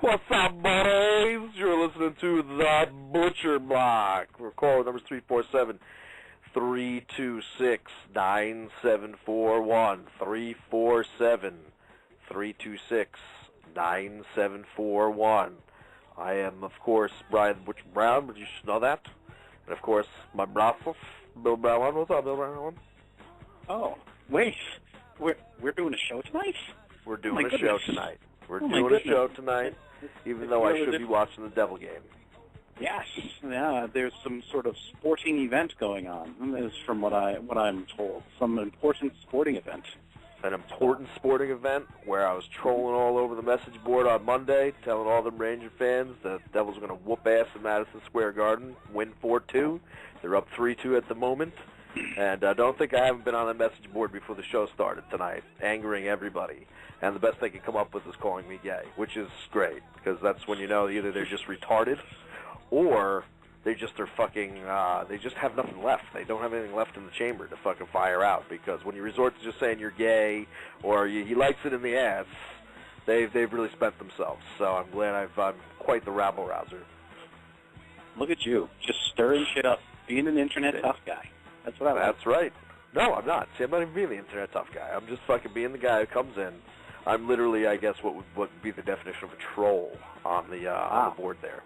What's up, buddies? You're listening to The Butcher Block. We're calling numbers 347-326-9741. 347-326-9741. I am, of course, Brian the Butcher Brown, but you should know that. And, of course, my brother, BillBrown1. What's up, BillBrown1? Oh, wait. We're doing a show tonight? We're doing a show tonight. We're doing a show tonight, even though I should be watching the Devil game. Yes. Yeah, there's some sort of sporting event going on. This is from what I'm told. Some important sporting event. An important sporting event where I was trolling all over the message board on Monday, telling all them Ranger fans the Devils are going to whoop ass in Madison Square Garden, win 4-2. They're up 3-2 at the moment. And I don't think I haven't been on the message board before the show started tonight, angering everybody. And the best they can come up with is calling me gay, which is great, because that's when you know either they're just retarded or they just are fucking, they just have nothing left. They don't have anything left in the chamber to fucking fire out, because when you resort to just saying you're gay or he likes it in the ass, they've really spent themselves. So I'm glad I'm quite the rabble-rouser. Look at you, just stirring shit up, being an internet tough guy. That's what I like. That's right. No, I'm not. See, I'm not even being the internet tough guy. I'm just fucking being the guy who comes in. I'm literally, I guess, what would be the definition of a troll on the board there.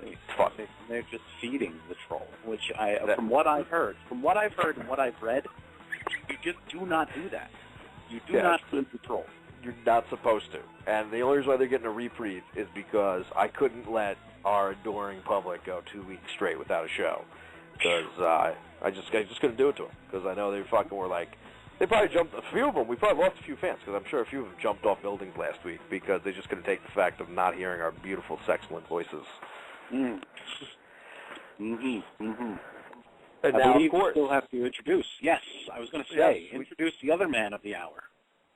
It's funny. They're just feeding the troll, which from what I've heard and what I've read, you just do not do that. You do not feed the troll. You're not supposed to. And the only reason why they're getting a reprieve is because I couldn't let our adoring public go 2 weeks straight without a show. Because I just couldn't do it to them. Because I know they fucking were like, they probably jumped, a few of them, we probably lost a few fans, because I'm sure a few of them jumped off buildings last week because they just couldn't take the fact of not hearing our beautiful, sexual voices. Mm. Mm-hmm, mm-hmm. And I now, believe of course, we still have to introduce, yes, I was going to say, introduce the other man of the hour.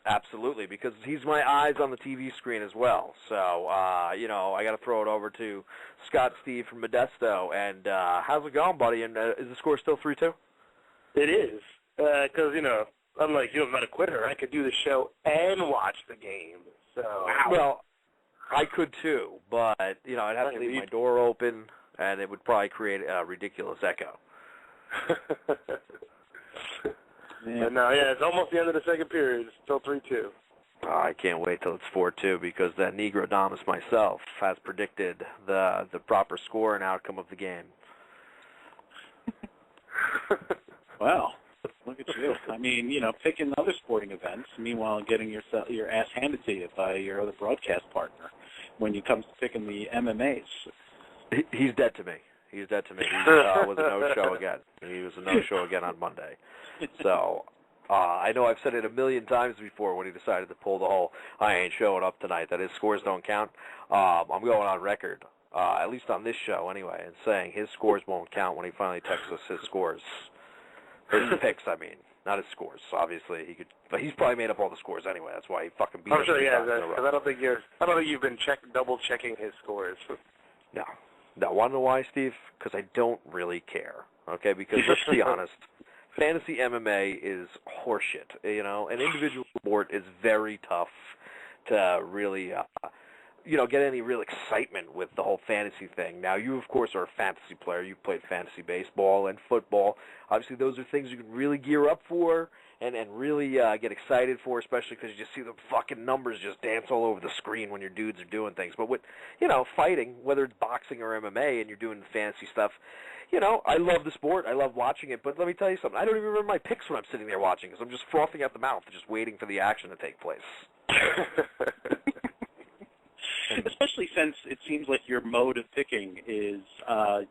Absolutely, because he's my eyes on the TV screen as well. So, you know, I got to throw it over to Scott Steve from Modesto. And how's it going, buddy? And is the score still 3-2? It is, because, you know, unlike you, I'm not a quitter. I could do the show and watch the game. So, well, I could too, but, you know, I'd have to leave my door open, and it would probably create a ridiculous echo. But no, it's almost the end of the second period. It's still 3-2. I can't wait till it's 4-2 because that Negrodamus myself has predicted the proper score and outcome of the game. Well, look at you. I mean, you know, picking other sporting events, meanwhile getting your ass handed to you by your other broadcast partner when you come to picking the MMAs. He's dead to me. He's dead to me. He was a no-show again. He was a no-show again on Monday. So, I know I've said it a million times before when he decided to pull the whole, I ain't showing up tonight, that his scores don't count. I'm going on record, at least on this show anyway, and saying his scores won't count when he finally texts us his scores. His picks, I mean. Not his scores, obviously. But he's probably made up all the scores anyway. That's why he fucking beat us. I'm sure, yeah, because I don't think you've been double-checking his scores. No. Now, want to know why, Steve? Because I don't really care, okay? Because let's be honest, fantasy MMA is horseshit. You know, an individual sport is very tough to really, you know, get any real excitement with the whole fantasy thing. Now, you, of course, are a fantasy player. You've played fantasy baseball and football. Obviously, those are things you can really gear up for and really get excited for, especially because you just see the fucking numbers just dance all over the screen when your dudes are doing things. But with, you know, fighting, whether it's boxing or MMA, and you're doing fantasy stuff, you know, I love the sport. I love watching it. But let me tell you something. I don't even remember my picks when I'm sitting there watching because I'm just frothing at the mouth, just waiting for the action to take place. Especially since it seems like your mode of picking is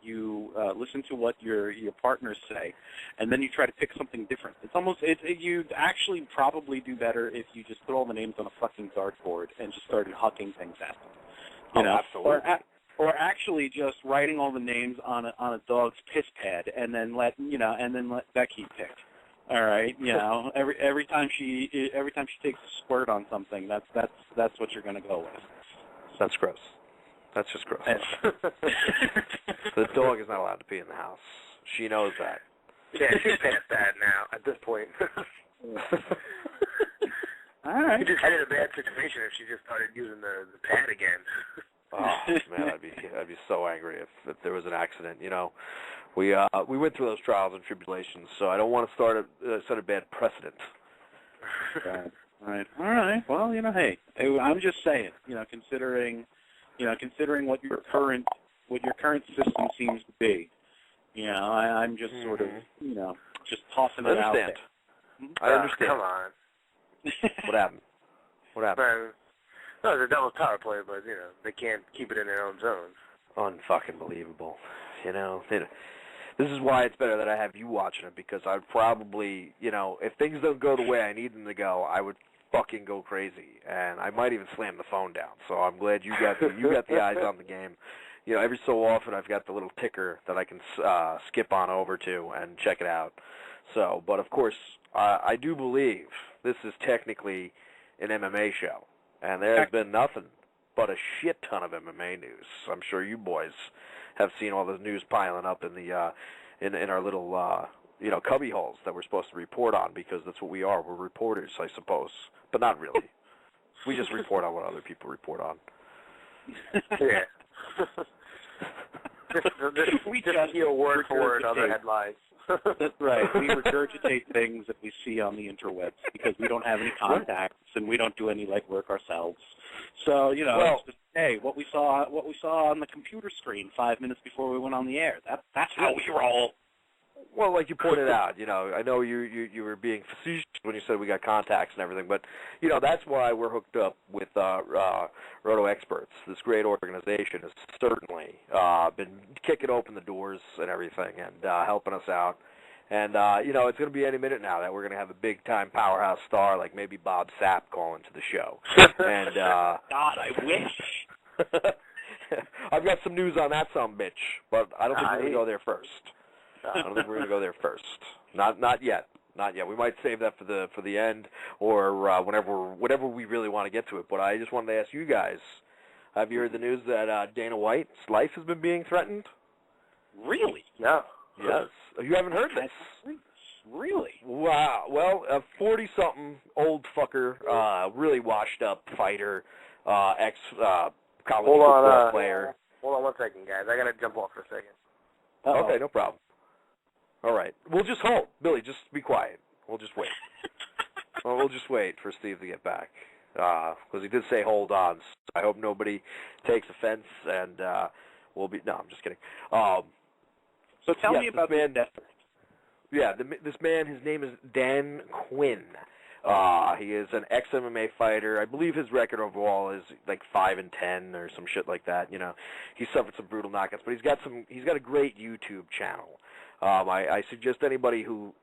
you listen to what your partners say, and then you try to pick something different. It's almost you'd actually probably do better if you just put all the names on a fucking dartboard and just started hucking things at them. You know, absolutely. Or actually just writing all the names on a dog's piss pad and then let Becky pick. All right, you know, every time she takes a squirt on something, that's what you're going to go with. That's gross. That's just gross. The dog is not allowed to pee in the house. She knows that. Yeah, she's past that now at this point. All right. You just had a bad situation if she just started using the pad again. Oh man, I'd be so angry if there was an accident. You know, we went through those trials and tribulations, so I don't want to set a bad precedent. Right. All right. Well, you know, hey, I'm just saying, you know, considering what your current system seems to be, you know, I'm just sort of, you know, just tossing it out there. I understand. Come on. What happened? What happened? No, it's a double power play, but, you know, they can't keep it in their own zone. Unfucking believable. You know, this is why it's better that I have you watching it, because I'd probably, you know, if things don't go the way I need them to go, I would fucking go crazy, and I might even slam the phone down. So I'm glad you got the eyes on the game. You know, every so often I've got the little ticker that I can skip on over to and check it out. So, but of course, I do believe this is technically an MMA show, and there has been nothing but a shit ton of MMA news. I'm sure you boys have seen all this news piling up in the in our little you know, cubby holes that we're supposed to report on, because that's what we are. We're reporters, I suppose, but not really. We just report on what other people report on. Yeah. We just hear word for word other headlines. That's right. We regurgitate things that we see on the interwebs because we don't have any contacts and we don't do any legwork ourselves. So, you know, it's just, hey, what we saw on the computer screen 5 minutes before we went on the air. That's how we roll. Well, like you pointed out, you know, I know you were being facetious when you said we got contacts and everything, but, you know, that's why we're hooked up with Roto Experts. This great organization has certainly been kicking open the doors and everything and helping us out. And, you know, it's going to be any minute now that we're going to have a big-time powerhouse star like maybe Bob Sapp call into the show. And God, I wish. I've got some news on that sumbitch, but I don't think we're going to go there first. I don't think we're going to go there first. Not yet. Not yet. We might save that for the end or whenever we really want to get to it. But I just wanted to ask you guys, have you heard the news that Dana White's life has been being threatened? Really? No. Yes. You haven't heard this? Really? Wow. Well, a 40-something old fucker, really washed-up fighter, ex-college football player. Hold on 1 second, guys. I got to jump off for a second. Okay, no problem. All right. We'll just hold. Billy, just be quiet. We'll just wait. We'll just wait for Steve to get back. Because he did say hold on. So I hope nobody takes offense, and we'll be... No, I'm just kidding. So tell me about this man. Yeah, this man, his name is Dan Quinn. He is an ex-MMA fighter. I believe his record overall is like 5-10 or some shit like that. You know, he suffered some brutal knockouts, but he's got a great YouTube channel. I suggest anybody who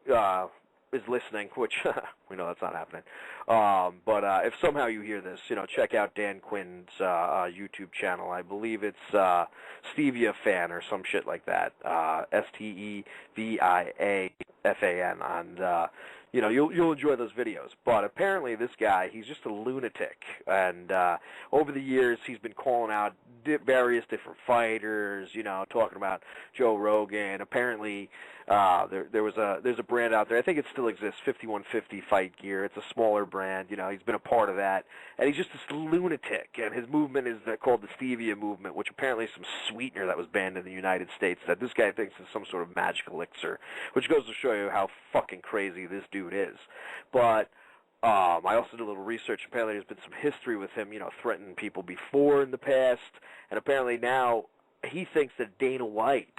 is listening, which we know that's not happening. But if somehow you hear this, you know, check out Dan Quinn's YouTube channel. I believe it's Stevia Fan or some shit like that. STEVIAFAN, and you know, you'll enjoy those videos. But apparently this guy, he's just a lunatic, and over the years he's been calling out various different fighters, you know, talking about Joe Rogan. Apparently there's a brand out there, I think it still exists, 5150 Fight Gear. It's a smaller brand, you know, he's been a part of that, and he's just this lunatic, and his movement is called the Stevia movement, which apparently is some sweetener that was banned in the United States that this guy thinks is some sort of magic elixir, which goes to show you how fucking crazy this dude is. But I also did a little research. Apparently there's been some history with him, you know, threatening people before in the past, and apparently now he thinks that Dana White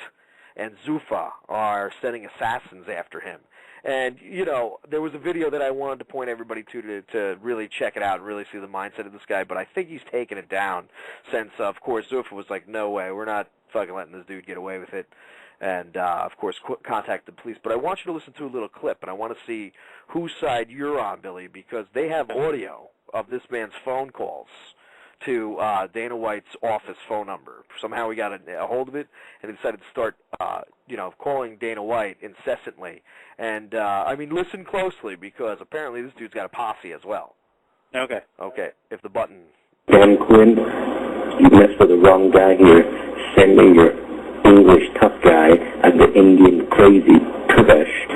and Zuffa are sending assassins after him. And, you know, there was a video that I wanted to point everybody to really check it out and really see the mindset of this guy, but I think he's taken it down since, of course, Zuffa was like, no way, we're not fucking letting this dude get away with it. And, of course, contact the police. But I want you to listen to a little clip, and I want to see whose side you're on, Billy, because they have audio of this man's phone calls to Dana White's office phone number. Somehow we got a hold of it, and decided to start, you know, calling Dana White incessantly. And, I mean, listen closely, because apparently this dude's got a posse as well. Okay. Okay, if the button... Dan Quinn, you messed with the wrong guy here. Send me your English tough guy and the Indian crazy Kubesh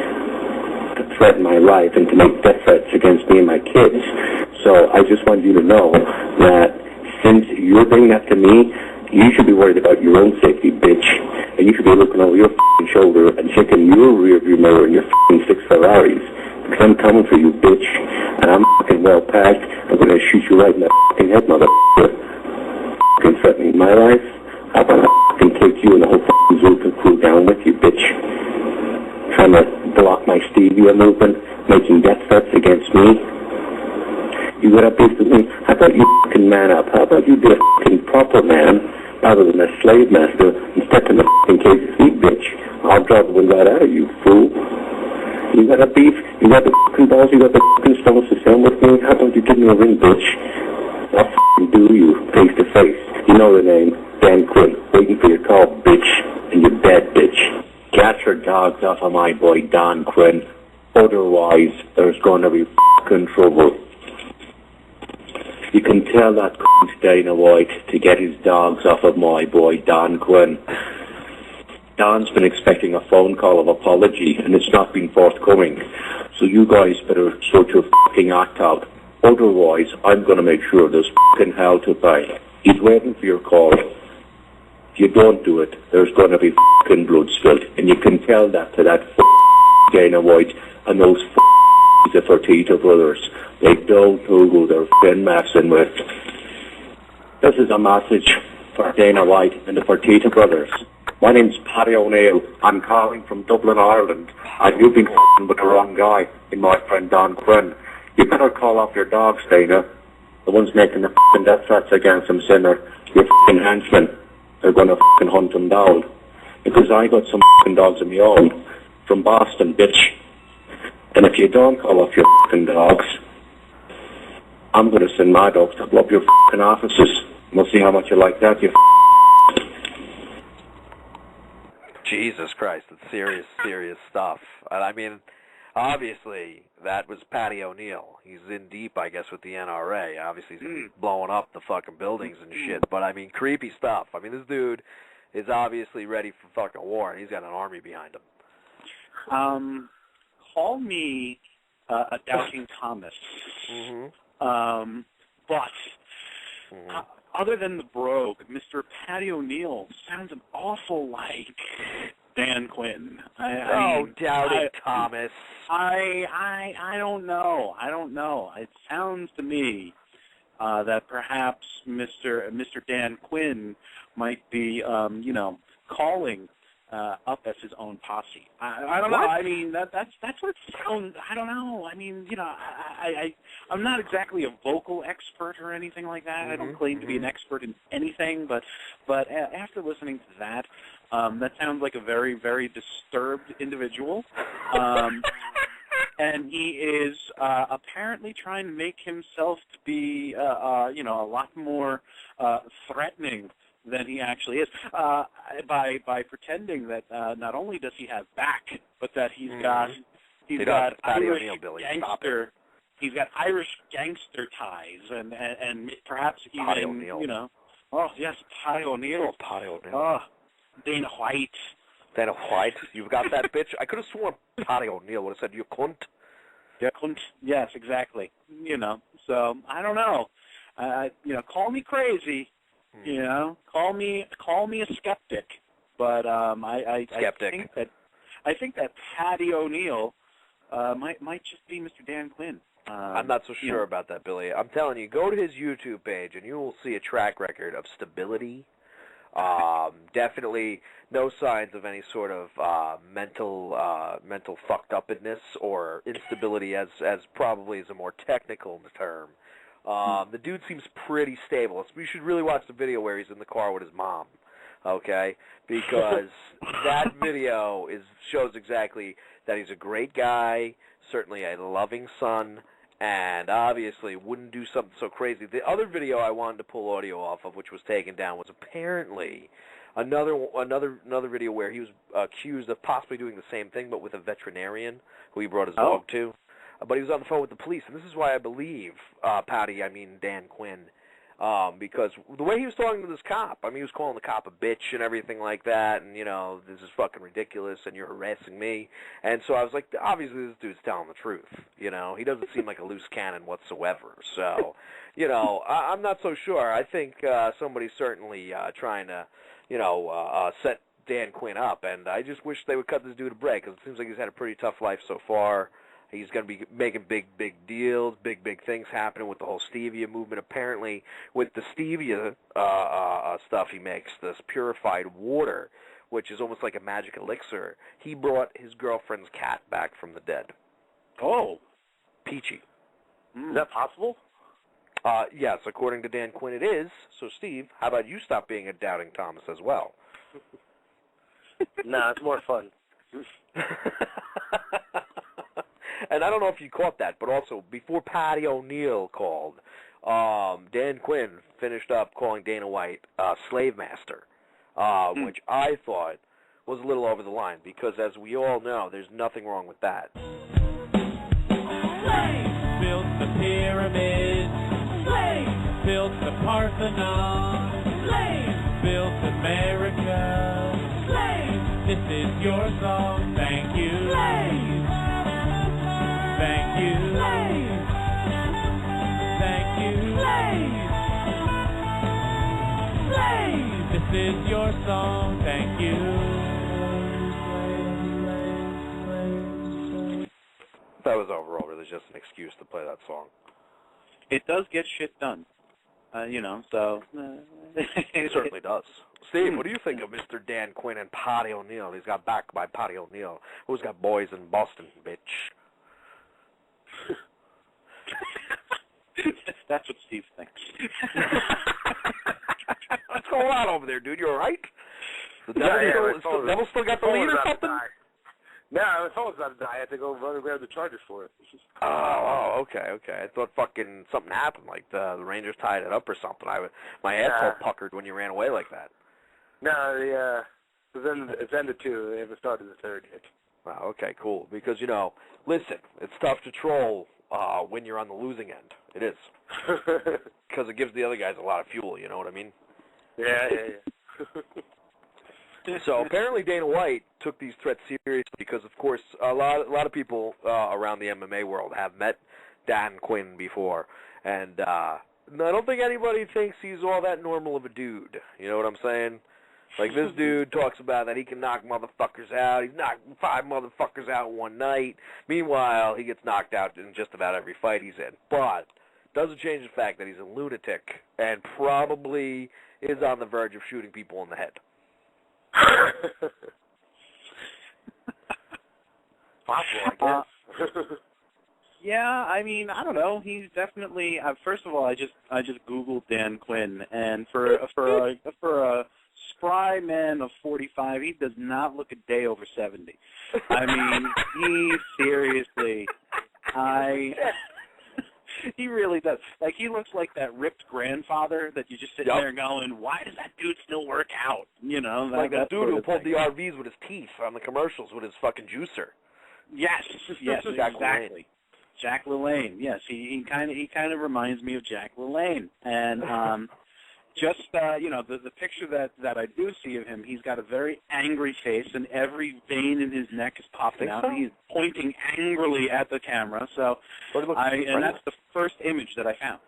to threaten my life and to make death threats against me and my kids. So I just want you to know that since you're bringing that to me, you should be worried about your own safety, bitch. And you should be looking over your f***ing shoulder and checking your rearview mirror in your f***ing 6 Ferraris. Because I'm coming for you, bitch. And I'm f***ing well packed. I'm going to shoot you right in the f***ing head, motherfucker. F***ing threatening my life. I'm going to f***ing take you and the whole f***ing Zulka crew down with you, bitch. Trying to block my stevia movement, making death threats against me. You got a beef with me? How about you f***ing man up? How about you be a f***ing proper man rather than a slave master and step in the f***ing cage's feet, bitch? I'll draw the wind right out of you, fool. You got a beef? You got the f***ing balls? You got the f***ing stomach to stand with me? How about you give me a ring, bitch? I'll f***ing do you face to face. You know the name, Dan Quinn. Waiting for your call, bitch. And you're dead, bitch. Get your dogs off of my boy, Don Quinn. Otherwise, there's going to be f***ing trouble. You can tell that Dana White to get his dogs off of my boy, Don Quinn. Don's been expecting a phone call of apology, and it's not been forthcoming. So you guys better sort your f***ing act out. Otherwise, I'm going to make sure there's f***ing hell to pay. He's waiting for your call. If you don't do it, there's going to be f***ing blood spilled. And you can tell that to that f***ing Dana White and those f***ing Fertitta brothers. They don't know who they're f***ing messing with. This is a message for Dana White and the Fertitta brothers. My name's Paddy O'Neill. I'm calling from Dublin, Ireland. And you've been f***ing with the wrong guy in my friend Don Quinn. You better call off your dogs, Dana. The ones making the f***ing death threats against him, sinner. Your f***ing henchmen. They're going to f***ing hunt him down. Because I got some f***ing dogs of my own. From Boston, bitch. And if you don't call off your f***ing dogs, I'm going to send my dogs to blow up your f***ing offices. We'll see how much you like that, you Jesus Christ, it's serious, serious stuff. And I mean, obviously, that was Paddy O'Neill. He's in deep, I guess, with the NRA. Obviously, he's blowing up the fucking buildings and shit. But, I mean, creepy stuff. I mean, this dude is obviously ready for fucking war, and he's got an army behind him. Call me a doubting Thomas. But other than the brogue, Mr. Paddy O'Neill sounds an awful like Dan Quinn. Doubting Thomas. I don't know. It sounds to me that perhaps Mr. Dan Quinn might be, calling up as his own posse. I don't know. I mean, that's what it sounds. I don't know. I mean, I'm not exactly a vocal expert or anything like that. I don't claim to be an expert in anything, but after listening to that, that sounds like a very, very disturbed individual. And he is apparently trying to make himself to be, a lot more threatening than he actually is, by pretending that not only does he have back, but that he's got Irish gangster. He's got Irish gangster ties, and perhaps even Paddy O'Neill. Oh yes, Paddy O'Neill. Paddy O'Neill. Oh, Dana White. Dana White. You've got that bitch. I could have sworn Paddy O'Neill would have said, "You cunt." Yeah, cunt. Yes, exactly. So I don't know. Call me crazy. Call me a skeptic, but I think that Paddy O'Neill might just be Mr. Dan Quinn. I'm not so sure about that, Billy. I'm telling you, go to his YouTube page and you will see a track record of stability. Definitely no signs of any sort of mental fucked upness or instability, as probably is a more technical term. The dude seems pretty stable. We should really watch the video where he's in the car with his mom, okay? Because that video shows exactly that he's a great guy, certainly a loving son, and obviously wouldn't do something so crazy. The other video I wanted to pull audio off of, which was taken down, was apparently another video where he was accused of possibly doing the same thing, but with a veterinarian who he brought his dog to. But he was on the phone with the police, and this is why I believe Dan Quinn Because the way he was talking to this cop, I mean, he was calling the cop a bitch and everything like that, and, this is fucking ridiculous, and you're harassing me. And so I was like, obviously this dude's telling the truth, He doesn't seem like a loose cannon whatsoever. So, I'm not so sure. I think somebody's certainly trying to, set Dan Quinn up, and I just wish they would cut this dude a break, because it seems like he's had a pretty tough life so far. He's going to be making big deals, big things happening with the whole stevia movement. Apparently, with the stevia stuff he makes, this purified water, which is almost like a magic elixir, he brought his girlfriend's cat back from the dead. Oh. Peachy. Is that possible? Yes, according to Dan Quinn it is. So, Steve, how about you stop being a doubting Thomas as well? Nah, it's more fun. And I don't know if you caught that, but also, before Patty O'Neill called, Dan Quinn finished up calling Dana White slave master, which I thought was a little over the line, because as we all know, there's nothing wrong with that. Slaves built the pyramids. Slaves built the Parthenon. Slaves built America. Slaves, this is your song, thank you. Slaves. Thank you. Slaves. Thank you. Slaves. Slaves. This is your song. Thank you. That was overall really just an excuse to play that song. It does get shit done, so. It certainly does. Steve, what do you think of Mr. Dan Quinn and Patty O'Neill? He's got backed by Patty O'Neill, who's got boys in Boston, bitch. That's what Steve thinks. What's going on over there, dude? You all right? The devil still got the lead or something? No, my phone's about to die. I have to go run and grab the charger for it. Oh, okay. I thought fucking something happened, like the Rangers tied it up or something. My asshole puckered when you ran away like that. No, it's ended 2. They haven't started the 3rd yet. Wow, okay, cool. Because, listen, it's tough to troll when you're on the losing end. It is. Because it gives the other guys a lot of fuel, you know what I mean? Yeah. So apparently Dana White took these threats seriously because, of course, a lot of people around the MMA world have met Dan Quinn before. And I don't think anybody thinks he's all that normal of a dude. You know what I'm saying? Like, this dude talks about that he can knock motherfuckers out. He's knocked 5 motherfuckers out one night. Meanwhile, he gets knocked out in just about every fight he's in. But doesn't change the fact that he's a lunatic and probably is on the verge of shooting people in the head. Possible, I guess. Yeah, I mean, I don't know. He's definitely. First of all, I just Googled Dan Quinn, and for a spry man of 45, he does not look a day over 70. I mean, he seriously, he really does. Like, he looks like that ripped grandfather that you just sit there going, why does that dude still work out? Like that dude who pulled the RVs with his teeth on the commercials with his fucking juicer. Yes, exactly. Jack LaLanne. Yes, he kind of reminds me of Jack LaLanne, and just the picture that I do see of him, he's got a very angry face, and every vein in his neck is popping out. So? He's pointing angrily at the camera. So, and that's the first image that I found.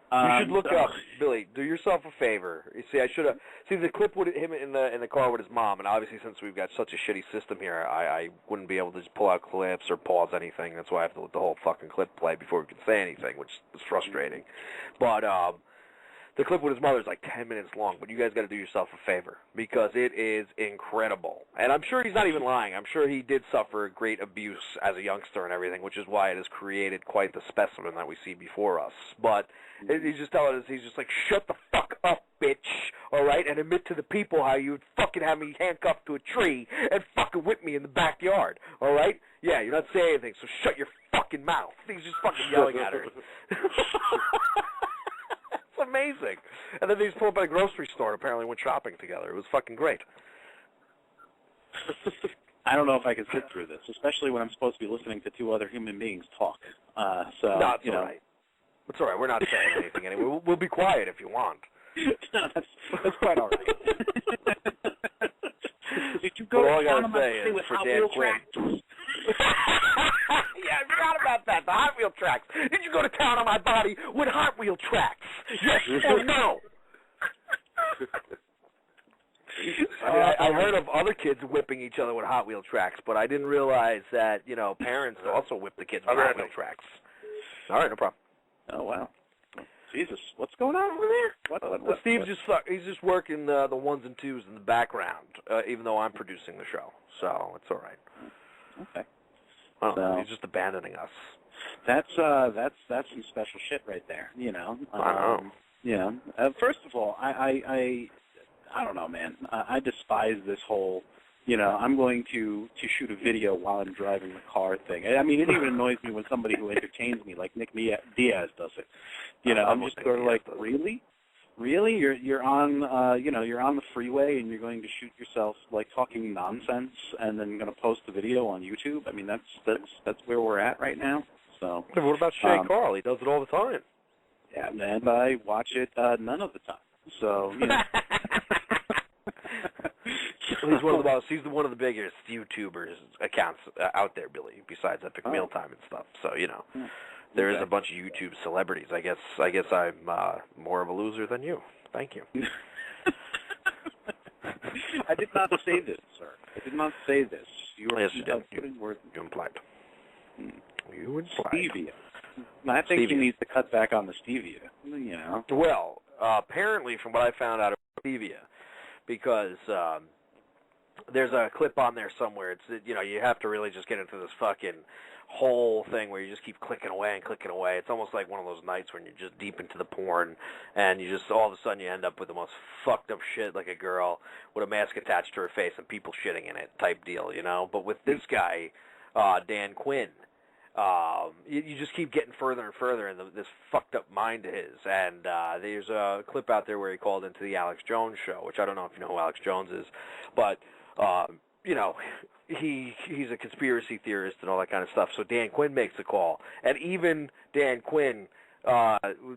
You should look up, Billy. Do yourself a favor. You see, I should have the clip with him in the car with his mom, and obviously since we've got such a shitty system here, I wouldn't be able to just pull out clips or pause anything. That's why I have to let the whole fucking clip play before we can say anything, which is frustrating. But the clip with his mother is like 10 minutes long, but you guys got to do yourself a favor because it is incredible. And I'm sure he's not even lying. I'm sure he did suffer great abuse as a youngster and everything, which is why it has created quite the specimen that we see before us. But he's just telling us, he's just like, shut the fuck up, bitch, all right, and admit to the people how you fucking have me handcuffed to a tree and fucking whip me in the backyard, all right? Yeah, you're not saying anything, so shut your fucking mouth. He's just fucking yelling at her. It's amazing. And then they just pulled up at a grocery store and apparently went shopping together. It was fucking great. I don't know if I can sit through this, especially when I'm supposed to be listening to 2 other human beings talk. That's all right. It's all right. We're not saying anything anyway. We'll be quiet if you want. No, that's quite all right. Did you go all I down gotta on my say body is with for Hot Dan Wheel Quinn. tracks? Yeah, I forgot about that. The Hot Wheel tracks. Did you go to town on my body with Hot Wheel tracks? Yes or no? I mean, I heard of other kids whipping each other with Hot Wheel tracks, but I didn't realize that, parents also whip the kids with Hot Wheel tracks. All right, no problem. Oh, wow. Jesus, what's going on over there? What, Steve's he's just working the ones and twos in the background, even though I'm producing the show, so it's all right. Okay. I don't know, he's just abandoning us. That's some special shit right there, I know. Yeah. First of all, I don't know, man. I despise this whole, I'm going to shoot a video while I'm driving the car thing. I mean, it even annoys me when somebody who entertains me, like Nick Diaz, does it. I'm just sort of like, really? You're on, you're on the freeway and you're going to shoot yourself like talking nonsense and then going to post the video on YouTube? I mean, that's where we're at right now. So. What about Shay Carl? He does it all the time. Yeah, and I watch it none of the time. So, He's one of the biggest YouTubers accounts out there, Billy. Besides Epic Mealtime and stuff. So there is a bunch of YouTube celebrities. I guess I'm more of a loser than you. Thank you. I did not say this, sir. I did not say this. Yes, you did. You implied. You implied. Stevia. I think he needs to cut back on the stevia. Well, apparently, from what I found out about stevia, because there's a clip on there somewhere. It's you have to really just get into this fucking whole thing where you just keep clicking away and clicking away. It's almost like one of those nights when you're just deep into the porn, and you just all of a sudden you end up with the most fucked up shit, like a girl with a mask attached to her face and people shitting in it type deal, But with this guy, Dan Quinn, you just keep getting further and further in this fucked up mind of his. And there's a clip out there where he called into the Alex Jones show, which I don't know if you know who Alex Jones is, but he's a conspiracy theorist and all that kind of stuff. So Dan Quinn makes a call, and even Dan Quinn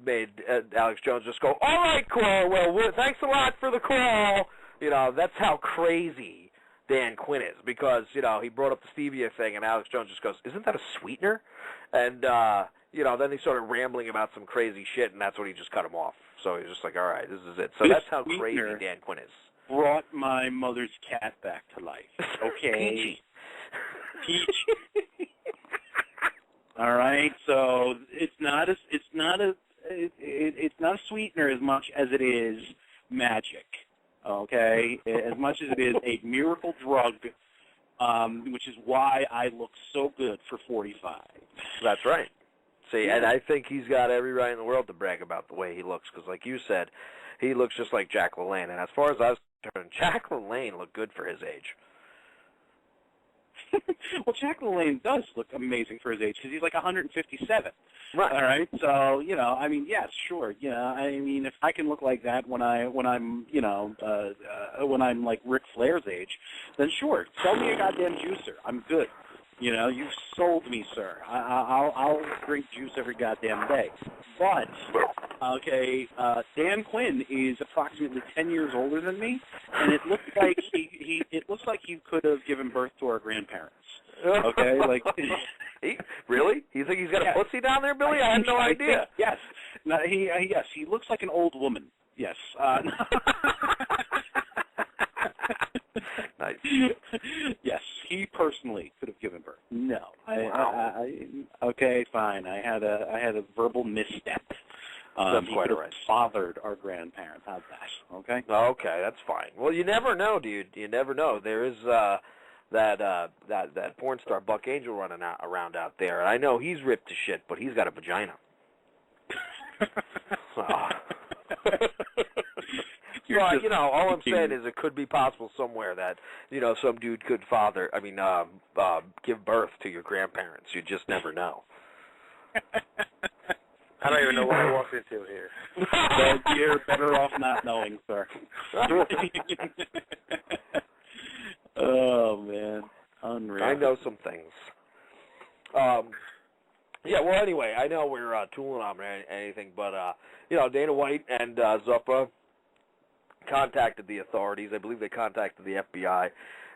made Alex Jones just go, "All right, call. Well, thanks a lot for the call." That's how crazy Dan Quinn is, because he brought up the stevia thing, and Alex Jones just goes, "Isn't that a sweetener?" And then he started rambling about some crazy shit, and that's when he just cut him off. So he's just like, "All right, this is it." So that's how crazy Dan Quinn is. Brought my mother's cat back to life. Okay. Peach. All right. So it's not a sweetener as much as it is magic. Okay, as much as it is a miracle drug, which is why I look so good for 45. That's right. See, and I think he's got every right in the world to brag about the way he looks, because like you said, he looks just like Jack LaLanne. And as far as I was concerned, Jack LaLanne looked good for his age. Well, Jack LaLanne does look amazing for his age, because he's like 157. Right. All right. So I mean, yes, sure. I mean, if I can look like that when I'm like Ric Flair's age, then sure, sell me a goddamn juicer. I'm good. You've sold me, sir. I'll drink juice every goddamn day. But okay, Dan Quinn is approximately 10 years older than me, and it looks like he could have given birth to our grandparents. Okay, like really? You think he's got a pussy down there, Billy? I had no idea. Yes, no, yes, he looks like an old woman. Yes. Nice. Yes, he personally could have given birth. No, okay, fine. I had a verbal misstep. That's he quite could all have right. fathered our grandparents. How's that? Okay. Okay, that's fine. Well, you never know, dude. You never know. There is that porn star Buck Angel running around out there. I know he's ripped to shit, but he's got a vagina. Well, all I'm saying is it could be possible somewhere that, some dude could give birth to your grandparents. You just never know. I don't even know what I walked into here. Well, you're better off not knowing, sir. Oh, man. Unreal. I know some things. Yeah, well, anyway, I know we're tooling on anything, but, Dana White and Zuppa contacted the authorities. I believe they contacted the FBI.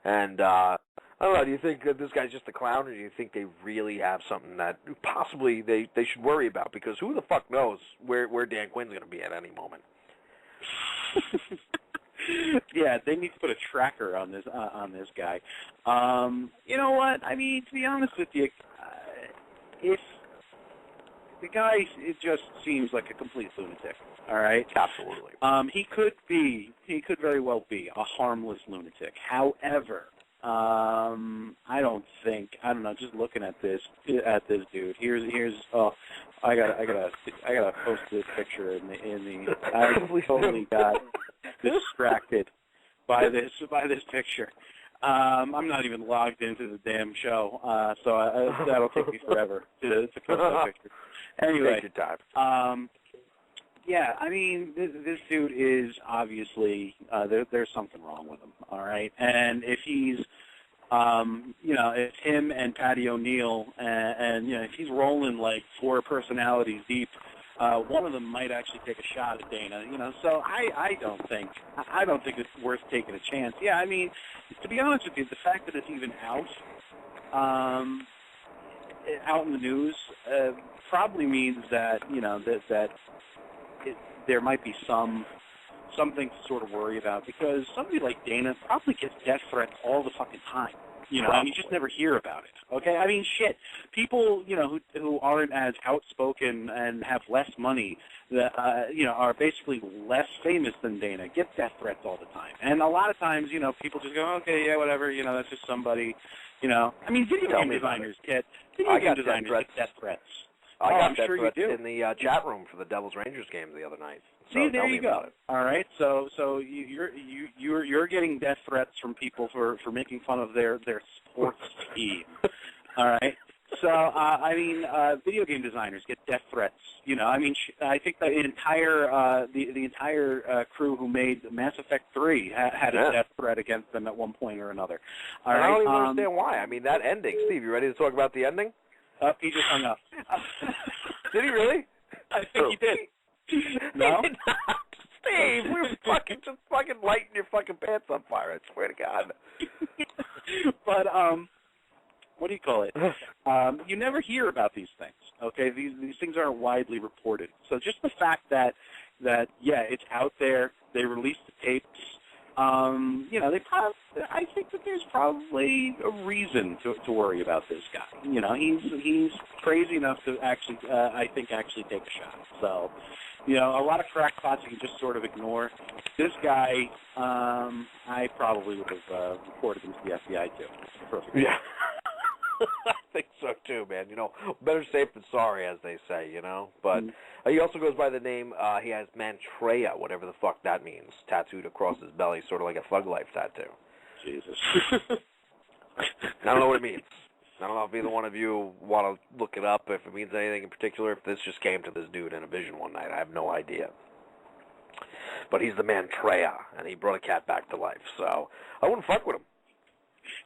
And, I don't know, do you think that this guy's just a clown, or do you think they really have something that possibly they should worry about? Because who the fuck knows where Dan Quinn's going to be at any moment? Yeah, they need to put a tracker on this guy. You know what? I mean, to be honest with you, if the guy, it just seems like a complete lunatic. All right, absolutely. He could very well be a harmless lunatic. However, I don't know. Just looking at this dude. Here's. Oh, I gotta post this picture in the. I totally got distracted by this picture. I'm not even logged into the damn show, so that'll take me forever to post that picture. Anyway, take your time. Yeah, I mean, this dude is obviously there's something wrong with him. All right, and if he's if him and Patty O'Neill and if he's rolling like 4 personalities deep, one of them might actually take a shot at Dana. So I don't think it's worth taking a chance. Yeah, I mean, to be honest with you, the fact that it's even out in the news probably means that there might be something to sort of worry about, because somebody like Dana probably gets death threats all the fucking time. And you just never hear about it. Okay, I mean, shit. People, who aren't as outspoken and have less money, that are basically less famous than Dana, get death threats all the time. And a lot of times, people just go, okay, yeah, whatever. That's just somebody. I mean, video game designers get death threats. I got death threats in the chat room for the Devils Rangers game the other night. So see, there you go. About it. All right, so you're getting death threats from people for making fun of their sports team. All right, so I mean, video game designers get death threats. I mean, I think the entire crew who made Mass Effect 3 had a death threat against them at one point or another. All right, I don't even understand why. I mean, that ending. Steve, you ready to talk about the ending? He just hung up. Did he really? I think he did. No? Steve, we're just lighting your fucking pants on fire, I swear to God. But, what do you call it? You never hear about these things, okay? These things aren't widely reported. So just the fact that it's out there, they released the tapes, I think that there's probably a reason to worry about this guy. He's crazy enough to actually, I think, take a shot. So, a lot of crackpots you can just sort of ignore. This guy, I probably would have reported him to the FBI too. Perfect. Yeah. I think so too, man. Better safe than sorry, as they say, But he also goes by the name, he has Mantrea, whatever the fuck that means, tattooed across his belly, sort of like a Thug Life tattoo. Jesus. I don't know what it means. I don't know if either one of you want to look it up, if it means anything in particular, if this just came to this dude in a vision one night. I have no idea. But he's the Mantrea, and he brought a cat back to life, so I wouldn't fuck with him.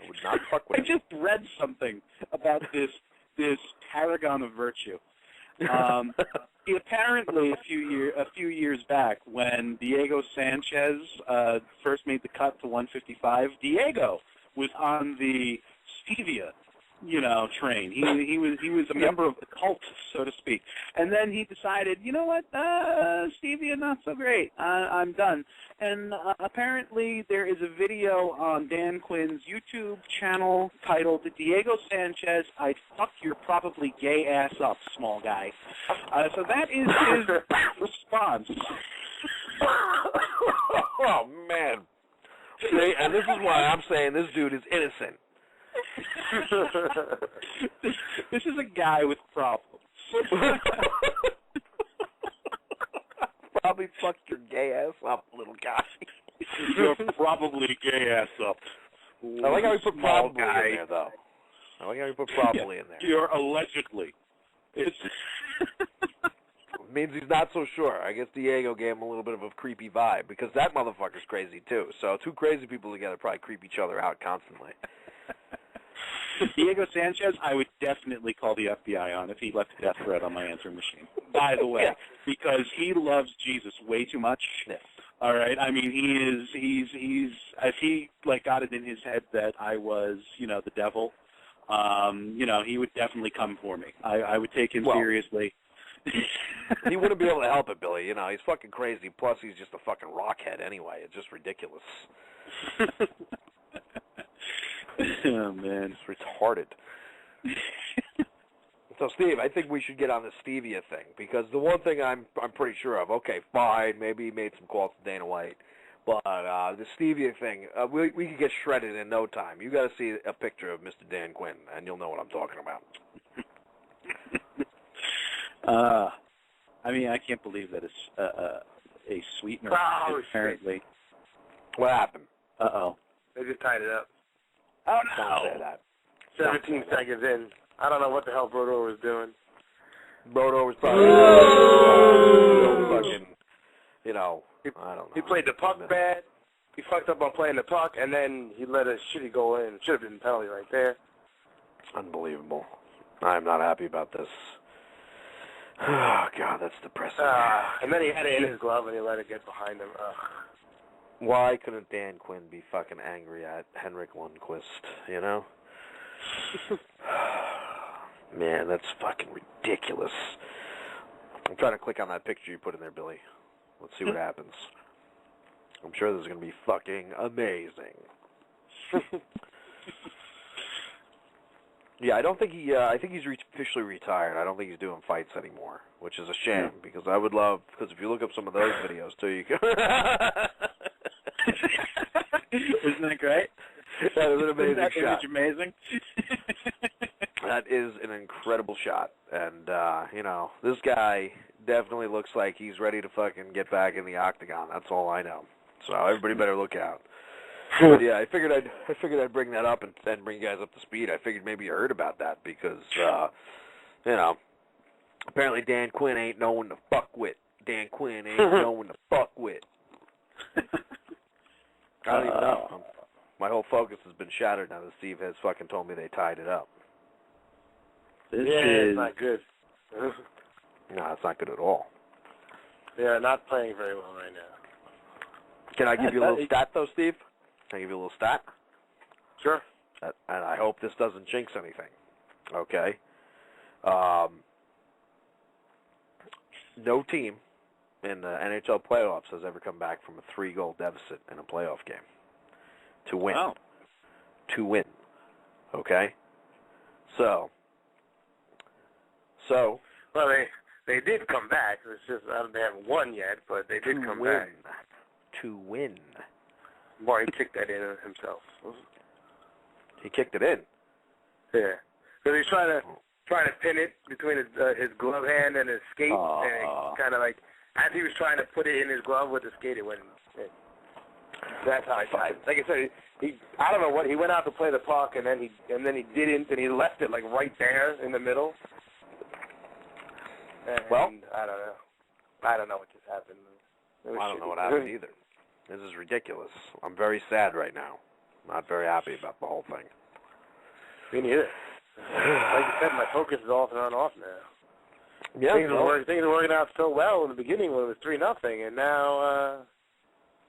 I would not fuck with him. I just read something about this paragon of virtue. He apparently a few years back, when Diego Sanchez first made the cut to 155, Diego was on the Stevia train. He was a member of the cult, so to speak. And then he decided, you know what, stevia not so great. I'm done. And apparently there is a video on Dan Quinn's YouTube channel titled "Diego Sanchez, I'd fuck your probably gay ass up, small guy." So that is his response. Oh man. See, and this is why I'm saying this dude is innocent. This is a guy with problems. Probably fucked your gay ass up, little guy. You're probably gay ass up. I like how we put probably in there, though. I like how we put probably in there. You're allegedly. It means he's not so sure. I guess Diego gave him a little bit of a creepy vibe, because that motherfucker's crazy, too. So two crazy people together probably creep each other out constantly. Diego Sanchez, I would definitely call the FBI on if he left a death threat on my answering machine. By the way, because he loves Jesus way too much. Yes. All right. I mean, he's if he like got it in his head that I was, the devil, he would definitely come for me. I would take him seriously. He wouldn't be able to help it, Billy. He's fucking crazy. Plus, he's just a fucking rockhead anyway. It's just ridiculous. Oh, man. It's retarded. So, Steve, I think we should get on the stevia thing, because the one thing I'm pretty sure of, okay, fine, maybe he made some calls to Dana White, but the stevia thing, we could get shredded in no time. You got to see a picture of Mr. Dan Quinn, and you'll know what I'm talking about. I mean, I can't believe that it's a sweetener. Apparently. What happened? Uh-oh. They just tied it up. Oh, Don't say that. 17 seconds in. I don't know what the hell Brodo was doing. Brodo was probably fucking, I don't know. He played the puck bad. He fucked up on playing the puck, and then he let a shitty goal in. It should have been a penalty right there. Unbelievable. I'm not happy about this. Oh, God, that's depressing. And then he had it in his glove, and he let it get behind him. Why couldn't Dan Quinn be fucking angry at Henrik Lundqvist, Man, that's fucking ridiculous. I'm trying to click on that picture you put in there, Billy. Let's see what happens. I'm sure this is going to be fucking amazing. Yeah, I don't think I think he's officially retired. I don't think he's doing fights anymore, which is a shame, because I would love, because if you look up some of those videos, too, you can... Isn't that great? That is an amazing shot. Amazing. That is an incredible shot. And, this guy definitely looks like he's ready to fucking get back in the octagon. That's all I know. So everybody better look out. But yeah, I figured I'd bring that up and then bring you guys up to speed. I figured maybe you heard about that because, apparently Dan Quinn ain't no one to fuck with. Dan Quinn ain't no one to fuck with. I don't even know. My whole focus has been shattered now that Steve has fucking told me they tied it up. It's not good. No, it's not good at all. They are not playing very well right now. Can I give you a little stat, though, Steve? Can I give you a little stat? Sure. And I hope this doesn't jinx anything. Okay? No team in the NHL playoffs has ever come back from a 3-goal deficit in a playoff game to win. Wow. To win. Okay? So. Well, they did come back. It's just they haven't won yet, but they did come back. To win. Boy, he kicked that in himself. He kicked it in. Yeah. So he's trying to pin it between his glove hand and his skate, and kind of like as he was trying to put it in his glove with the skate, it went in. That's how I tried. Like I said, I don't know what he went out to play the puck, and then he didn't, and he left it like right there in the middle. And well, I don't know what just happened. I don't know what happened either. This is ridiculous. I'm very sad right now. Not very happy about the whole thing. Me neither. Like you said, my focus is off and off now. Yeah, things are working out so well in the beginning when it was 3-0, and now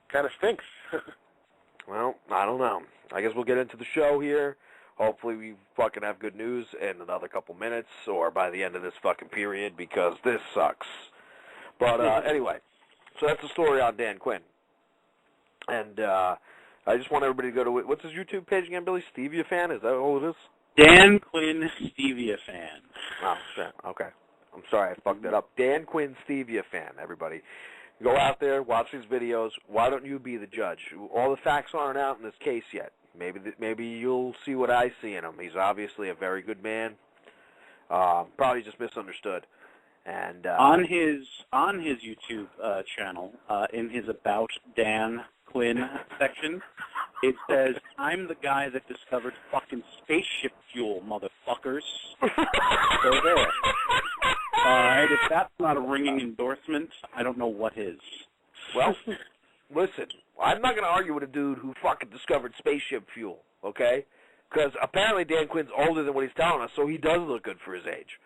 kind of stinks. Well, I don't know. I guess we'll get into the show here. Hopefully we fucking have good news in another couple minutes or by the end of this fucking period, because this sucks. But anyway, so that's the story on Dan Quinn. And I just want everybody to go to, what's his YouTube page again, Billy? Stevia Fan? Is that all it is? Dan Quinn Stevia Fan. Oh, shit. Okay. I'm sorry, I fucked it up. Dan Quinn Stevia Fan, everybody. Go out there, watch these videos. Why don't you be the judge? All the facts aren't out in this case yet. Maybe you'll see what I see in him. He's obviously a very good man. Probably just misunderstood. And on his YouTube channel, in his About Dan Quinn section, it says, "I'm the guy that discovered fucking spaceship fuel, motherfuckers." So there. Alright, if that's not a ringing endorsement, I don't know what is. Well, listen, I'm not going to argue with a dude who fucking discovered spaceship fuel, okay? Because apparently Dan Quinn's older than what he's telling us, so he does look good for his age.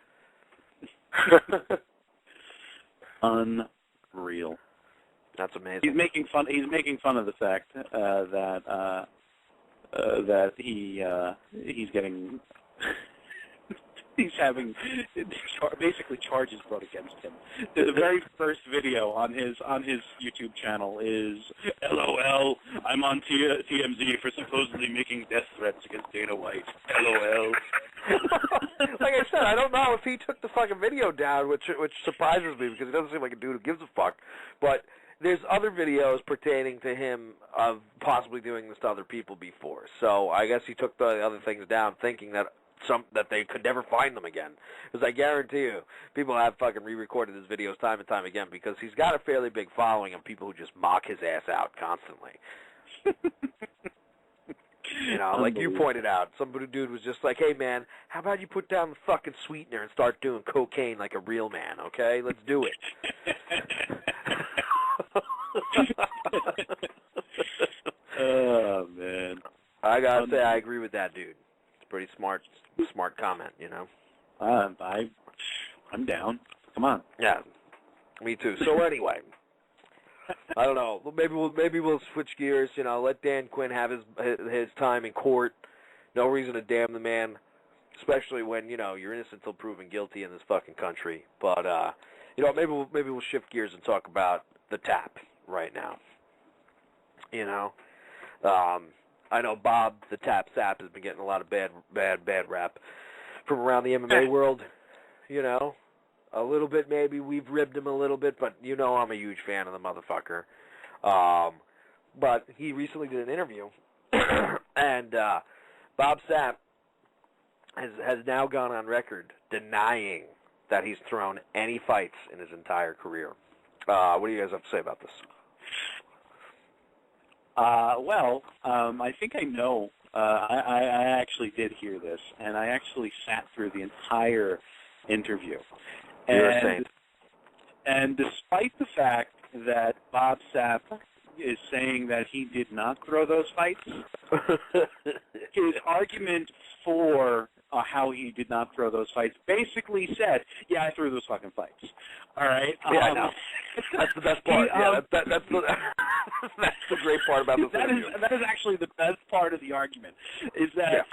Unreal. That's amazing. He's making fun of the fact that he's getting he's having basically charges brought against him. The very first video on his YouTube channel is LOL. I'm on TMZ for supposedly making death threats against Dana White. LOL. Like I said, I don't know if he took the fucking video down, which surprises me because he doesn't seem like a dude who gives a fuck. But there's other videos pertaining to him of possibly doing this to other people before. So I guess he took the other things down, thinking that they could never find them again. Because I guarantee you, people have fucking re-recorded his videos time and time again because he's got a fairly big following of people who just mock his ass out constantly. You know, like you pointed out, some dude was just like, hey, man, how about you put down the fucking sweetener and start doing cocaine like a real man, okay? Let's do it. Oh, man. I gotta say, I agree with that dude. It's a pretty smart comment, you know? I'm down. Come on. Yeah, me too. So anyway, I don't know. Maybe we'll switch gears. You know, let Dan Quinn have his time in court. No reason to damn the man, especially when you're innocent until proven guilty in this fucking country. But maybe we'll shift gears and talk about the Tap right now. You know, I know Bob the Tap Sap has been getting a lot of bad rap from around the MMA world. You know, a little bit maybe we've ribbed him a little bit, but I'm a huge fan of the motherfucker. But he recently did an interview, and Bob Sapp has now gone on record denying that he's thrown any fights in his entire career. What do you guys have to say about this? I think I know. I actually did hear this, and I actually sat through the entire interview. You're a saint. And despite the fact that Bob Sapp is saying that he did not throw those fights, his argument for how he did not throw those fights basically said, yeah, I threw those fucking fights. All right? Yeah, I know. That's the best part. That's the great part about this interview. That is actually the best part of the argument, is that,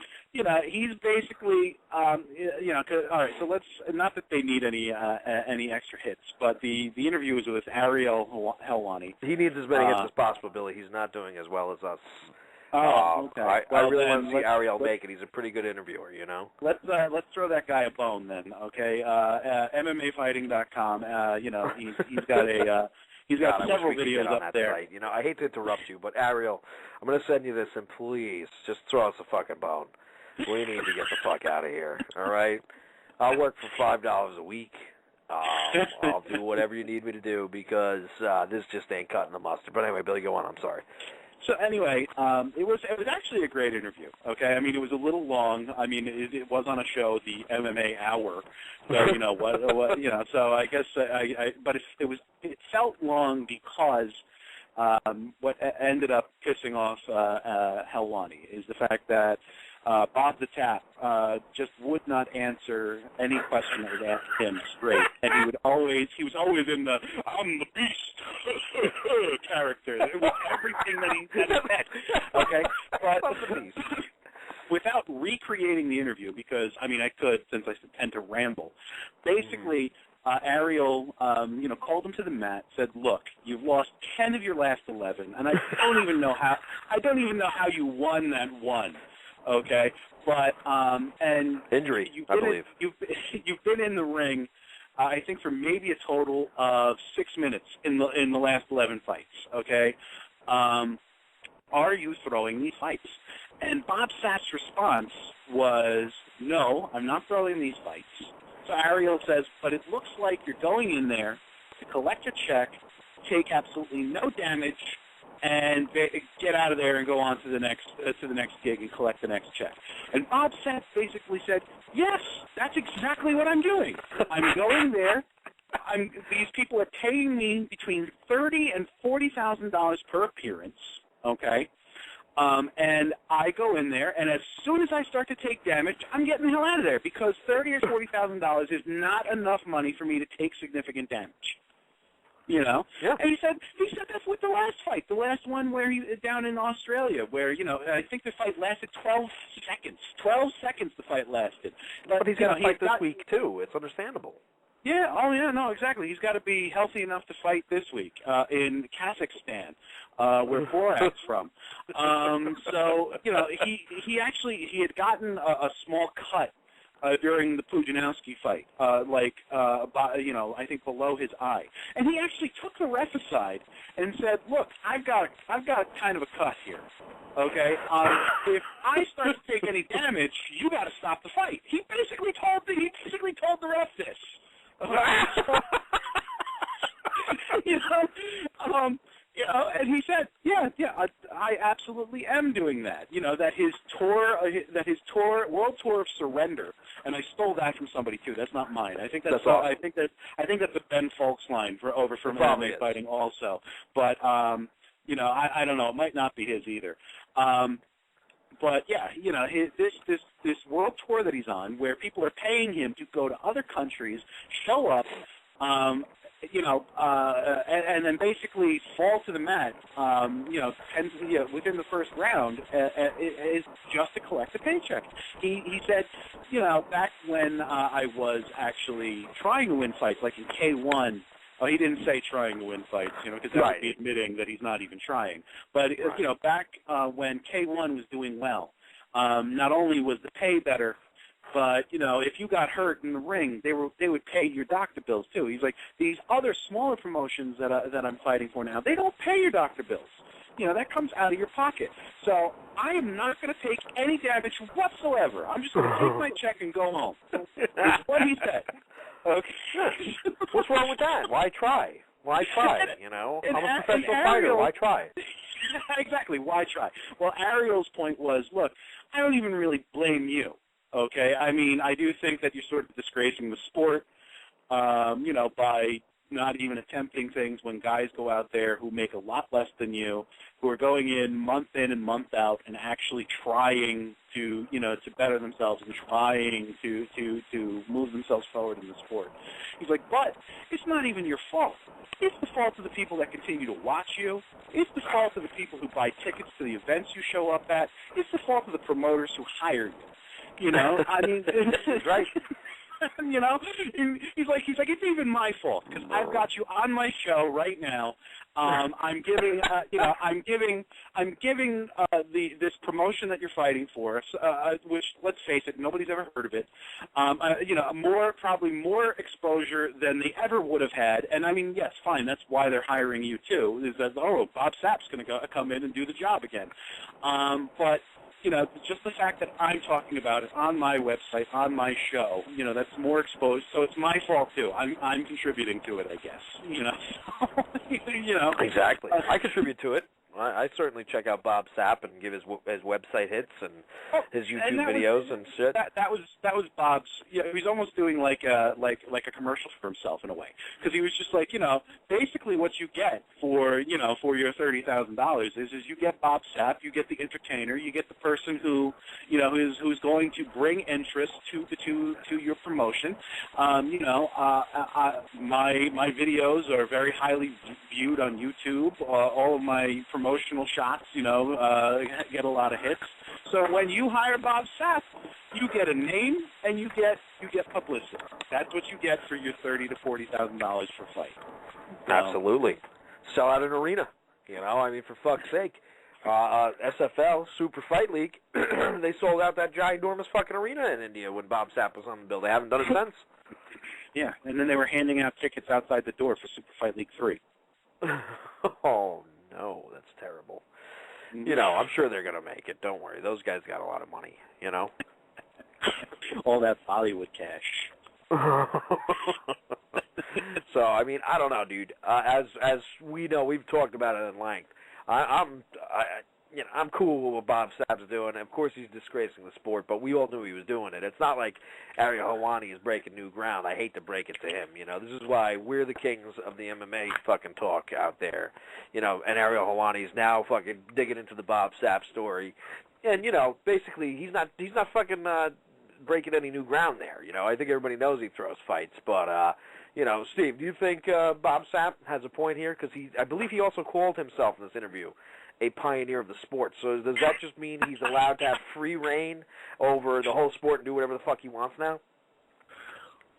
he's basically, all right, so let's, not that they need any extra hits, but the interview was with Ariel Helwani. He needs as many hits as possible, Billy. He's not doing as well as us. Okay. I really want to see Ariel make it. He's a pretty good interviewer, Let's throw that guy a bone then, okay? MMAfighting.com. He's got he's got several videos up there. Site. I hate to interrupt you, but Ariel, I'm going to send you this, and please just throw us a fucking bone. We need to get the fuck out of here. All right? I'll work for $5 a week. I'll do whatever you need me to do because this just ain't cutting the mustard. But anyway, Billy, go on. I'm sorry. So anyway, it was actually a great interview. Okay, I mean it was a little long. I mean it was on a show, the MMA Hour. So So I guess but it felt long because what ended up pissing off Helwani is the fact that Bob the Tap just would not answer any question that was asked him straight, and he was always in the "I'm the beast" character. It was everything that he said. Okay, but without recreating the interview, because I could, since I tend to ramble. Basically, Ariel, called him to the mat, said, "Look, you've lost 10 of your last 11, and I don't even know how you won that one." Okay, but and injury, I believe. You've been in the ring, I think, for maybe a total of 6 minutes in the last 11 fights. Okay, are you throwing these fights? And Bob Sapp's response was, "No, I'm not throwing these fights." So Ariel says, "But it looks like you're going in there to collect a check, take absolutely no damage, and get out of there and go on to the next gig and collect the next check." And Bob Sapp basically said, "Yes, that's exactly what I'm doing. I'm going there. These people are paying me between $30,000 and $40,000 per appearance. Okay, And I go in there, and as soon as I start to take damage, I'm getting the hell out of there because $30,000 or $40,000 is not enough money for me to take significant damage. You know, yeah. And he said that's with the last fight, the last one where he down in Australia, where I think the fight lasted 12 seconds. 12 seconds the fight lasted. But he's got to fight this week too. It's understandable. Yeah. Oh yeah. No. Exactly. He's got to be healthy enough to fight this week in Kazakhstan, where Borat's from. So he had gotten a small cut during the Pujanowski fight, I think below his eye, and he actually took the ref aside and said, "Look, I've got kind of a cut here. Okay, if I start to take any damage, you got to stop the fight." He basically told the ref this. And he said, I absolutely am doing that. That his world tour of surrender, and I stole that from somebody too. That's not mine. I think that's awesome. I think that's a Ben Folks line from MMA Fighting also. But I don't know. It might not be his either. But yeah, this world tour that he's on, where people are paying him to go to other countries, show up, and then basically fall to the mat, within the first round, is just to collect a paycheck. He said, back when I was actually trying to win fights, like in K1. He didn't say trying to win fights, because that would be admitting that he's not even trying. But back when K1 was doing well, not only was the pay better, but if you got hurt in the ring, they would pay your doctor bills too. He's like, these other smaller promotions that I'm fighting for now, they don't pay your doctor bills. That comes out of your pocket. So I am not going to take any damage whatsoever. I'm just going to take my check and go home. That's what he said. Okay. What's wrong with that? Why try? Why try? I'm a professional fighter. Why try? Exactly. Why try? Well, Ariel's point was, look, I don't even really blame you. Okay, I mean, I do think that you're sort of disgracing the sport, by not even attempting things when guys go out there who make a lot less than you, who are going in and month out and actually trying to better themselves and trying to move themselves forward in the sport. He's like, but it's not even your fault. It's the fault of the people that continue to watch you. It's the fault of the people who buy tickets to the events you show up at. It's the fault of the promoters who hire you. I mean, right. He's like, it's even my fault because I've got you on my show right now. I'm giving this promotion that you're fighting for, which, let's face it, nobody's ever heard of it. Probably more exposure than they ever would have had. And I mean, yes, fine, that's why they're hiring you too. Is that Bob Sapp's going to come in and do the job again? But just the fact that I'm talking about it on my website, on my show, that's more exposed. So it's my fault too. I'm contributing to it, I guess. Exactly. I contribute to it. I certainly check out Bob Sapp and give his website hits and his YouTube videos and shit. That was Bob's. Yeah, he was almost doing like a commercial for himself in a way, because he was just like, basically what you get for your $30,000 is you get Bob Sapp, you get the entertainer, you get the person who who's going to bring interest to your promotion. My videos are very highly viewed on YouTube. All of my promotional shots, get a lot of hits. So when you hire Bob Sapp, you get a name and you get publicity. That's what you get for your $30,000 to $40,000 for a fight. Absolutely. Sell out an arena. I mean, for fuck's sake. SFL, Super Fight League, they sold out that ginormous fucking arena in India when Bob Sapp was on the bill. They haven't done it since. Yeah, and then they were handing out tickets outside the door for Super Fight League 3. Oh, no, that's terrible. I'm sure they're going to make it. Don't worry. Those guys got a lot of money, All that Bollywood cash. So, I mean, I don't know, dude. As we know, we've talked about it at length. I'm cool with what Bob Sapp's doing. Of course, he's disgracing the sport, but we all knew he was doing it. It's not like Ariel Helwani is breaking new ground. I hate to break it to him. This is why we're the kings of the MMA fucking talk out there. And Ariel Helwani is now fucking digging into the Bob Sapp story, and basically he's not fucking breaking any new ground there. I think everybody knows he throws fights, but Steve, do you think Bob Sapp has a point here? Because I believe he also called himself in this interview a pioneer of the sport. So does that just mean he's allowed to have free reign over the whole sport and do whatever the fuck he wants now?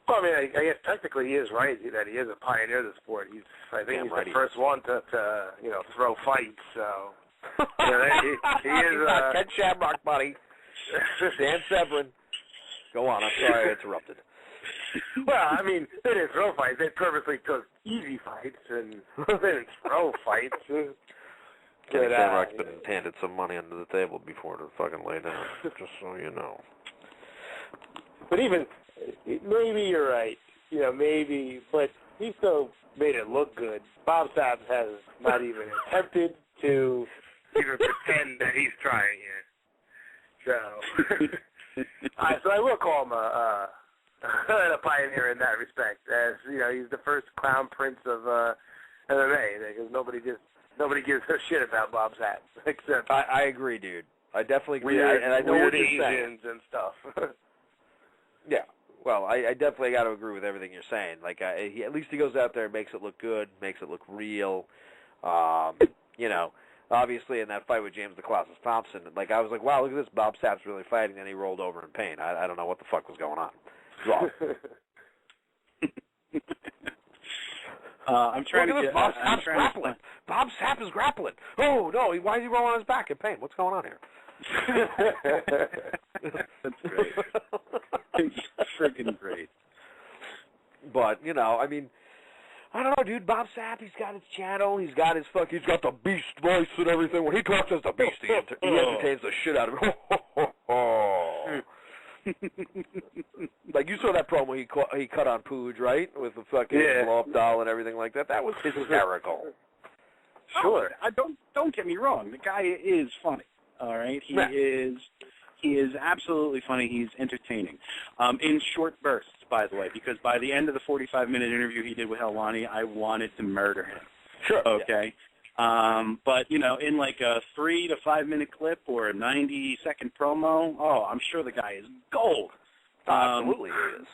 Well, I mean, I guess technically he is right that he is a pioneer of the sport. I think he's the first one to throw fights. So he is. Not Ken Shamrock, buddy. Dan Severin. Go on. I'm sorry I interrupted. Well, I mean, they didn't throw fights. They purposely took easy fights, and they didn't throw fights. Kenny Shamrock's been handed some money under the table before to fucking lay down, just so you know. But even, maybe you're right, maybe, but he still made it look good. Bob Sapp has not even attempted to even pretend that he's trying yet. So I will call him a pioneer in that respect, as, he's the first crown prince of MMA, because nobody gives a shit about Bob Sapp, except I agree, dude. I definitely agree, and I know what you're saying and stuff. Yeah, well, I definitely got to agree with everything you're saying. Like, at least he goes out there and makes it look good, makes it look real. Obviously in that fight with James the Colossus Thompson, I was like, wow, look at this, Bob Sapp's really fighting, and he rolled over in pain. I don't know what the fuck was going on. I'm trying to get... Bob Sapp's grappling. Bob Sapp is grappling. Oh, no, why is he rolling on his back in pain? What's going on here? That's great. It's freaking great. But, I mean, I don't know, dude. Bob Sapp, he's got his channel. He's got the beast voice and everything. When he talks as the beast, he entertains the shit out of it. Like, you saw that promo he cut on Pooj, right? With the fucking blow-up doll and everything like that. That was hysterical. Sure. Don't get me wrong. The guy is funny. All right, he is absolutely funny. He's entertaining, in short bursts, by the way. Because by the end of the 45-minute interview he did with Helwani, I wanted to murder him. Sure. Okay. Yeah. But in like a 3 to 5 minute clip or a 90-second promo, I'm sure the guy is gold. Absolutely, he is.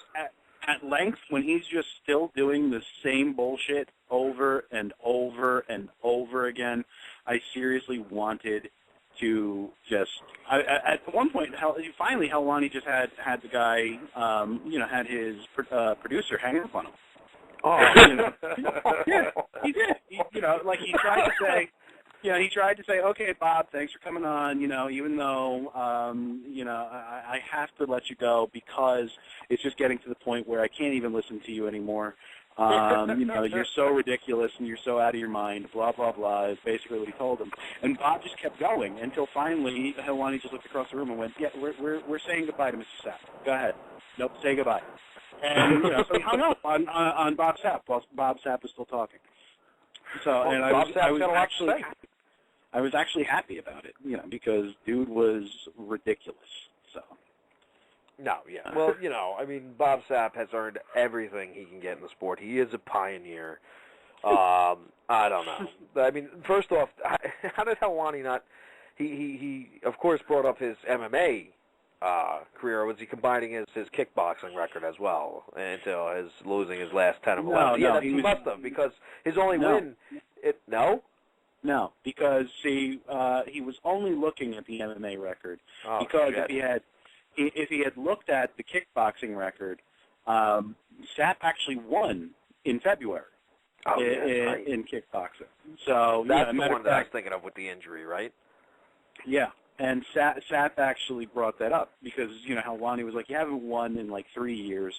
At length, when he's just still doing the same bullshit over and over and over again, I seriously wanted to just at one point, finally Helwani just had the guy, had his producer hang up on him. Oh, yeah, he did. He tried to say, okay, Bob, thanks for coming on. Even though, I have to let you go because it's just getting to the point where I can't even listen to you anymore. You're so ridiculous and you're so out of your mind, blah, blah, blah, is basically what he told him. And Bob just kept going until finally Helwani just looked across the room and went, yeah, we're saying goodbye to Mr. Sapp. Go ahead. Nope, say goodbye. And, so he hung up on Bob Sapp while Bob Sapp was still talking. So, and I was actually happy about it, because dude was ridiculous, so. No, yeah. Well, I mean, Bob Sapp has earned everything he can get in the sport. He is a pioneer. I don't know. I mean, first off, how did Helwani not? He of course brought up his MMA career. Was he combining his kickboxing record as well until his losing his last 10 of 11? No, he must have, because his only win. No, because he was only looking at the MMA record, because shit. if he had looked at the kickboxing record, Sapp actually won in February in kickboxing. So that's the one that I was thinking of with the injury, right? Yeah, and Sapp actually brought that up because Helwani was like, you haven't won in like 3 years,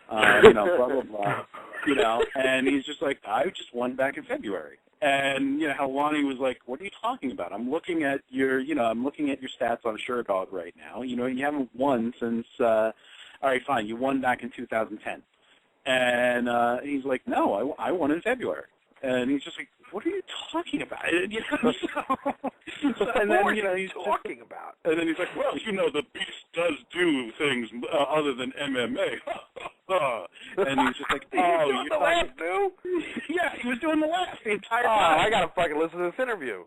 blah blah blah, and he's just like, I just won back in February. And Helwani was like, "What are you talking about? I'm looking at your stats on SureDog right now. You haven't won since. All right, fine. You won back in 2010." And he's like, "No, I won in February." And he's just like, what are you talking about? And, you know, and then, you know, he's talking about. And then he's like, well, you know, the Beast does do things other than MMA. And he's just like, oh, you doing the laugh, too? Yeah, he was doing the laugh the entire time. Oh, I gotta fucking listen to this interview.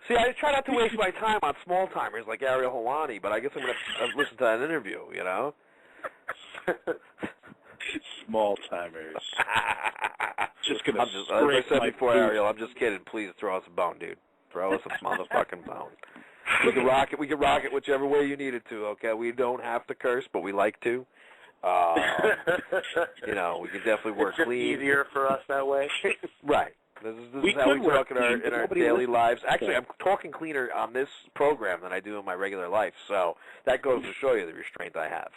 See, I try not to waste my time on small timers like Ariel Helwani, but I guess I'm gonna listen to that interview. You know. Small timers. Just gonna. As I said before, Ariel, I'm just kidding. Please throw us a bone, dude. Throw us a motherfucking bone. We can rock it. We can rock it whichever way you need it to. Okay, we don't have to curse, but we like to. You know, we can definitely work it's clean. It's easier for us that way. Right. This is how we talk in our daily lives. Actually, I'm talking cleaner on this program than I do in my regular life, so that goes to show you the restraint I have.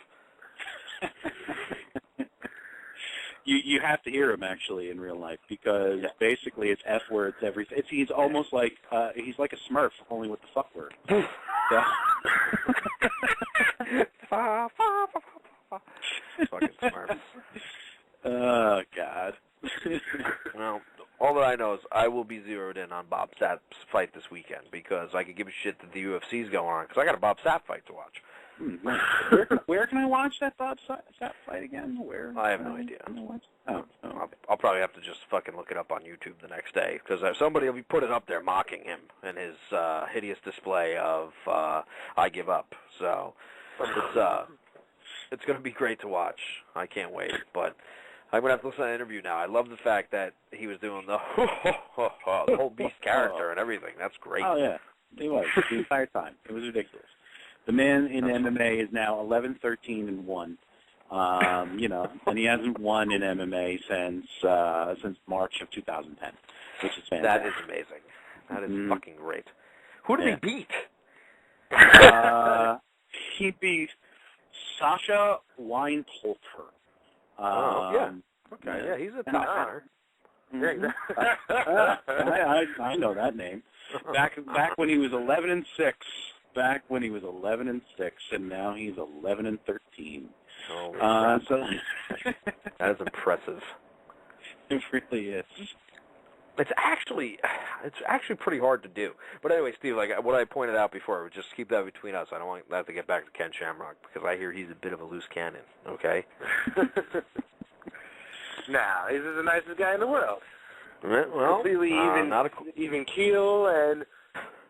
You have to hear him actually in real life because basically it's F words everything. He's almost like he's like a Smurf only with the fuck word. Fucking Smurfs. Oh God. Well, all that I know is I will be zeroed in on Bob Sapp's fight this weekend because I could give a shit that the UFC's going on because I got a Bob Sapp fight to watch. Where can I watch that Bob Sapp fight again? Where? I have no idea. I'll probably have to just fucking look it up on YouTube the next day because somebody will be putting up there mocking him and his hideous display of I give up. So it's going to be great to watch. I can't wait, but I'm going to have to listen to that interview now. I love the fact that he was doing the whole Beast character and everything. That's great. Oh, yeah. He was the entire time. It was ridiculous. The man in MMA is now 11-13-1. You know, and he hasn't won in MMA since March of 2010, which is fantastic. That is amazing. That is fucking great. Who did he beat? He beat Sasha Weinholter. Yeah. Okay. Yeah, he's a top hunter. I know that name. Back when he was 11-6. Back when he was 11-6, and now he's 11-13. Oh, so that is impressive. It really is. It's actually pretty hard to do. But anyway, Steve, like what I pointed out before, just keep that between us. I don't want that to get back to Ken Shamrock because I hear he's a bit of a loose cannon. Okay. Nah, he's the nicest guy in the world. Well, completely even keel and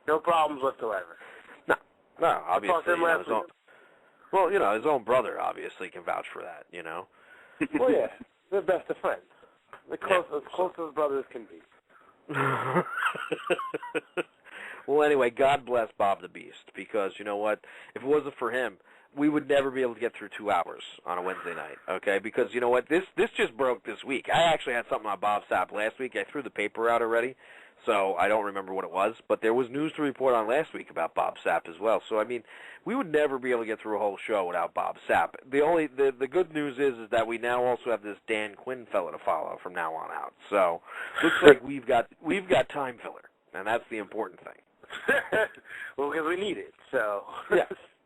no problems whatsoever. No, obviously. His own brother obviously can vouch for that. You know. Well, yeah, they're best of friends. As close as brothers can be. Well, anyway, God bless Bob the Beast, because you know what? If it wasn't for him, we would never be able to get through 2 hours on a Wednesday night, okay? Because you know what? This just broke this week. I actually had something on Bob Sapp last week. I threw the paper out already, so I don't remember what it was. But there was news to report on last week about Bob Sapp as well. So, I mean, we would never be able to get through a whole show without Bob Sapp. The good news is that we now also have this Dan Quinn fella to follow from now on out. So, looks like we've got time filler, and that's the important thing. Well, because we need it, so. Yeah.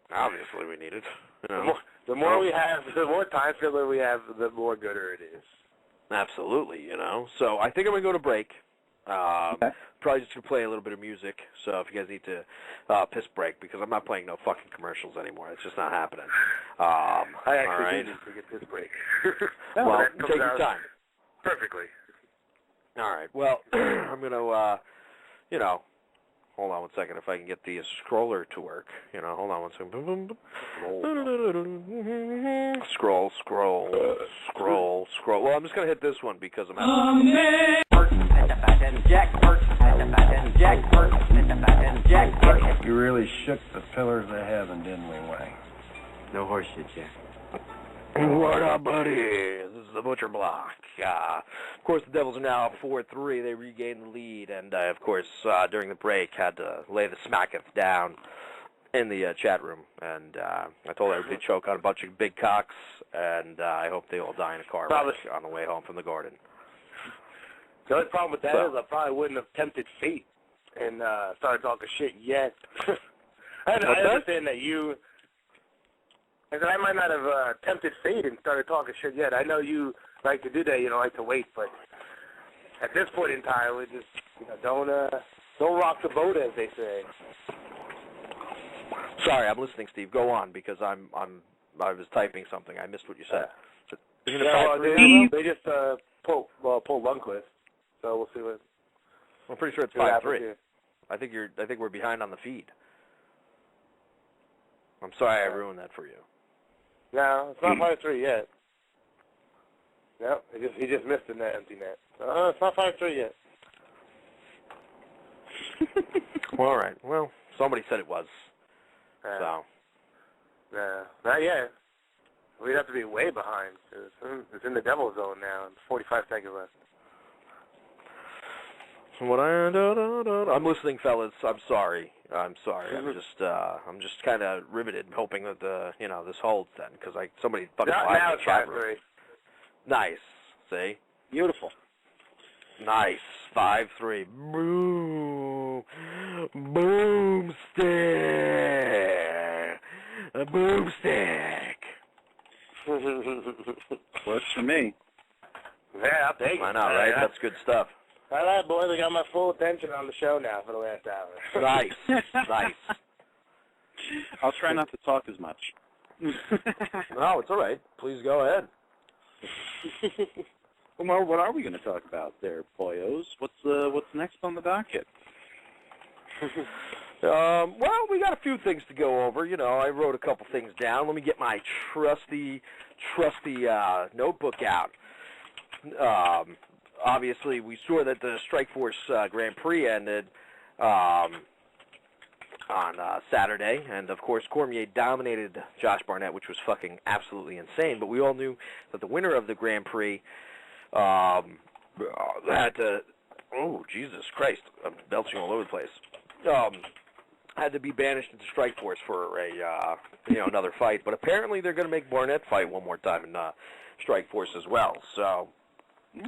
Obviously, we need it. You know. The more we have, the more time filler we have, the more gooder it is. Absolutely, you know. So I think I'm going to go to break. Okay. Probably just going to play a little bit of music. So if you guys need to piss break, because I'm not playing no fucking commercials anymore. It's just not happening. I actually do need to get this break. Well, take your time. Perfectly. All right. Well, I'm going to, hold on one second if I can get the scroller to work. Hold on one second. Scroll. Well, I'm just going to hit this one because I'm You really shook the pillars of heaven, didn't we, Wayne? No horseshit, Jack. What up, buddy? This is the Butcher Block. Of course, the Devils are now up 4-3. They regained the lead, and of course, during the break, had to lay the smacketh down in the chat room. And I told everybody to choke on a bunch of big cocks, and I hope they all die in a car wreck on the way home from the Garden. The only problem with that is I probably wouldn't have tempted fate and started talking shit yet. I understand that you... I said I might not have tempted fate and started talking shit yet. I know you like to do that, like to wait, but at this point in time, we just don't rock the boat, as they say. Sorry, I'm listening, Steve. Go on, because I was typing something. I missed what you said. Isn't it 5-3? They just pulled Lundqvist, so we'll see what. I'm pretty sure it's 5-3. I think we're behind on the feed. I'm sorry I ruined that for you. No, it's not 5-3 yet. No, he just missed the net, empty net. It's not 5-3 yet. Well, all right. Well, somebody said it was. So. No, not yet. We'd have to be way behind. It's in the devil zone now. It's 45 seconds left. I'm listening, fellas. I'm sorry. I'm just kind of riveted, hoping that this holds then, because somebody fucking now it's 5-3. Nice. See? Beautiful. Nice. 5-3. Boom. Boomstick. A boomstick. Works for me. Yeah, I'll take it. I know, right? That's good stuff. All right, boys. I got my full attention on the show now for the last hour. Nice. Nice. I'll try not to talk as much. No, it's all right. Please go ahead. Well, what are we going to talk about there, boyos? What's next on the docket? Well, we got a few things to go over. I wrote a couple things down. Let me get my trusty notebook out. Obviously, we saw that the Strikeforce Grand Prix ended on Saturday, and of course Cormier dominated Josh Barnett, which was fucking absolutely insane. But we all knew that the winner of the Grand Prix had to. Oh, Jesus Christ! I'm belching all over the place. Had to be banished into Strikeforce for a another fight. But apparently they're going to make Barnett fight one more time in Strikeforce as well. So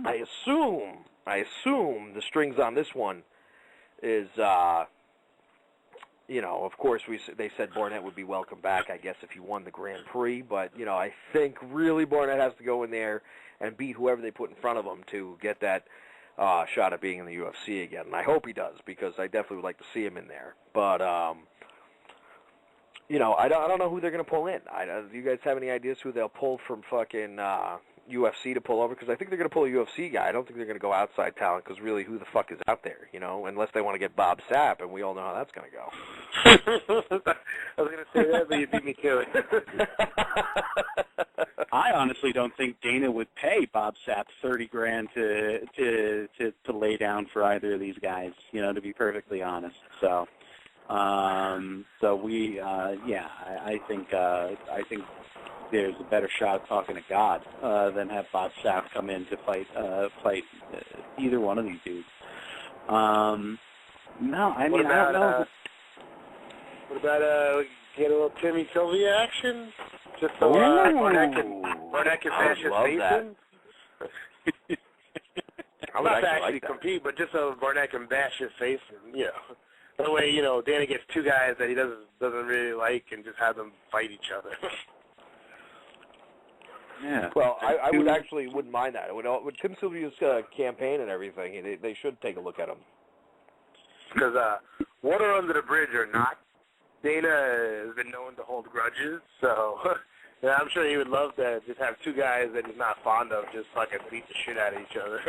I assume the strings on this one is of course they said Barnett would be welcome back, I guess, if he won the Grand Prix. But I think really Barnett has to go in there and beat whoever they put in front of him to get that shot at being in the UFC again. And I hope he does, because I definitely would like to see him in there. But, I don't know who they're going to pull in. Do you guys have any ideas who they'll pull from fucking UFC to pull over? Because I think they're going to pull a UFC guy. I don't think they're going to go outside talent, because really, who the fuck is out there, unless they want to get Bob Sapp, and we all know how that's going to go. I was going to say that, but you beat me to it. I honestly don't think Dana would pay Bob Sapp $30,000 to lay down for either of these guys. To be perfectly honest. So, I think there's a better shot of talking to God than have Bob Sapp come in to fight either one of these dudes. I don't know. What about get a little Timmy Sylvia action? Just so Barnett can bash his face in? Not to actually compete, but just so Barnett can bash his face in, That way, Dana gets two guys that he doesn't really like and just have them fight each other. Yeah. Well, I wouldn't mind that. With Tim Sylvia's campaign and everything, they should take a look at him. Because water under the bridge or not, Dana has been known to hold grudges, so I'm sure he would love to just have two guys that he's not fond of just fucking beat the shit out of each other.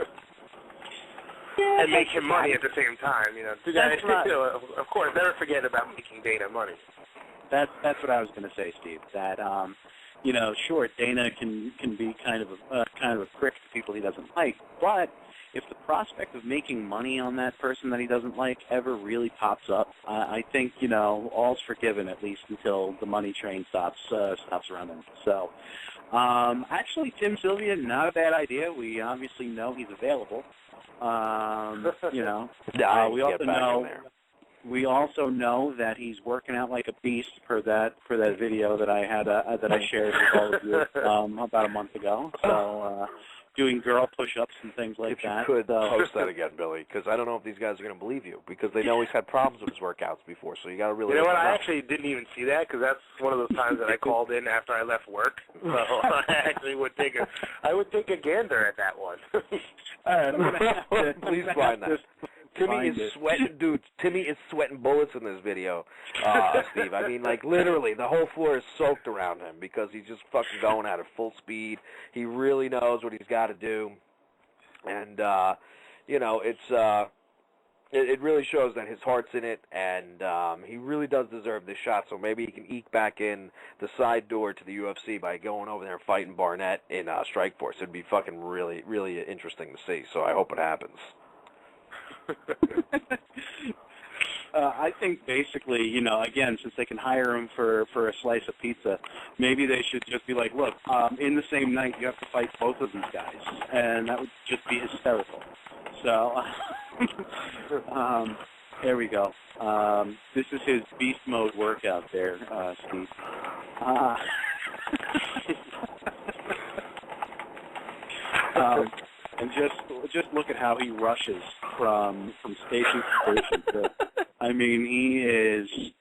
Yeah, and make him money at the same time, Two guys, of course, never forget about making Dana money. That's what I was going to say, Steve. That sure, Dana can be kind of a prick to people he doesn't like, but if the prospect of making money on that person that he doesn't like ever really pops up, I think all's forgiven, at least until the money train stops running. So, actually, Tim Sylvia, not a bad idea. We obviously know he's available. We also know that he's working out like a beast for that video that I had that I shared with all of you about a month ago. So doing girl push-ups and things like if you that. could post that again, Billy, because I don't know if these guys are going to believe you, because they know he's had problems with his workouts before, so you got to really... You know what, I actually didn't even see that, because that's one of those times that I called in after I left work, so I actually would take a gander at that one. All right, I'm gonna have to, please find that. Timmy is sweating, dude. Timmy is sweating bullets in this video, Steve. I mean, like, literally, the whole floor is soaked around him because he's just fucking going at it full speed. He really knows what he's got to do, and you know, it really shows that his heart's in it, and he really does deserve this shot. So maybe he can eke back in the side door to the UFC by going over there and fighting Barnett in Strikeforce. It'd be fucking really, really interesting to see. So I hope it happens. I think basically, you know, again, since they can hire him for a slice of pizza, maybe they should just be like, look, in the same night you have to fight both of these guys, and that would just be hysterical. So, there we go. This is his beast mode workout there, Steve. And just look at how he rushes from station to station. I mean, he is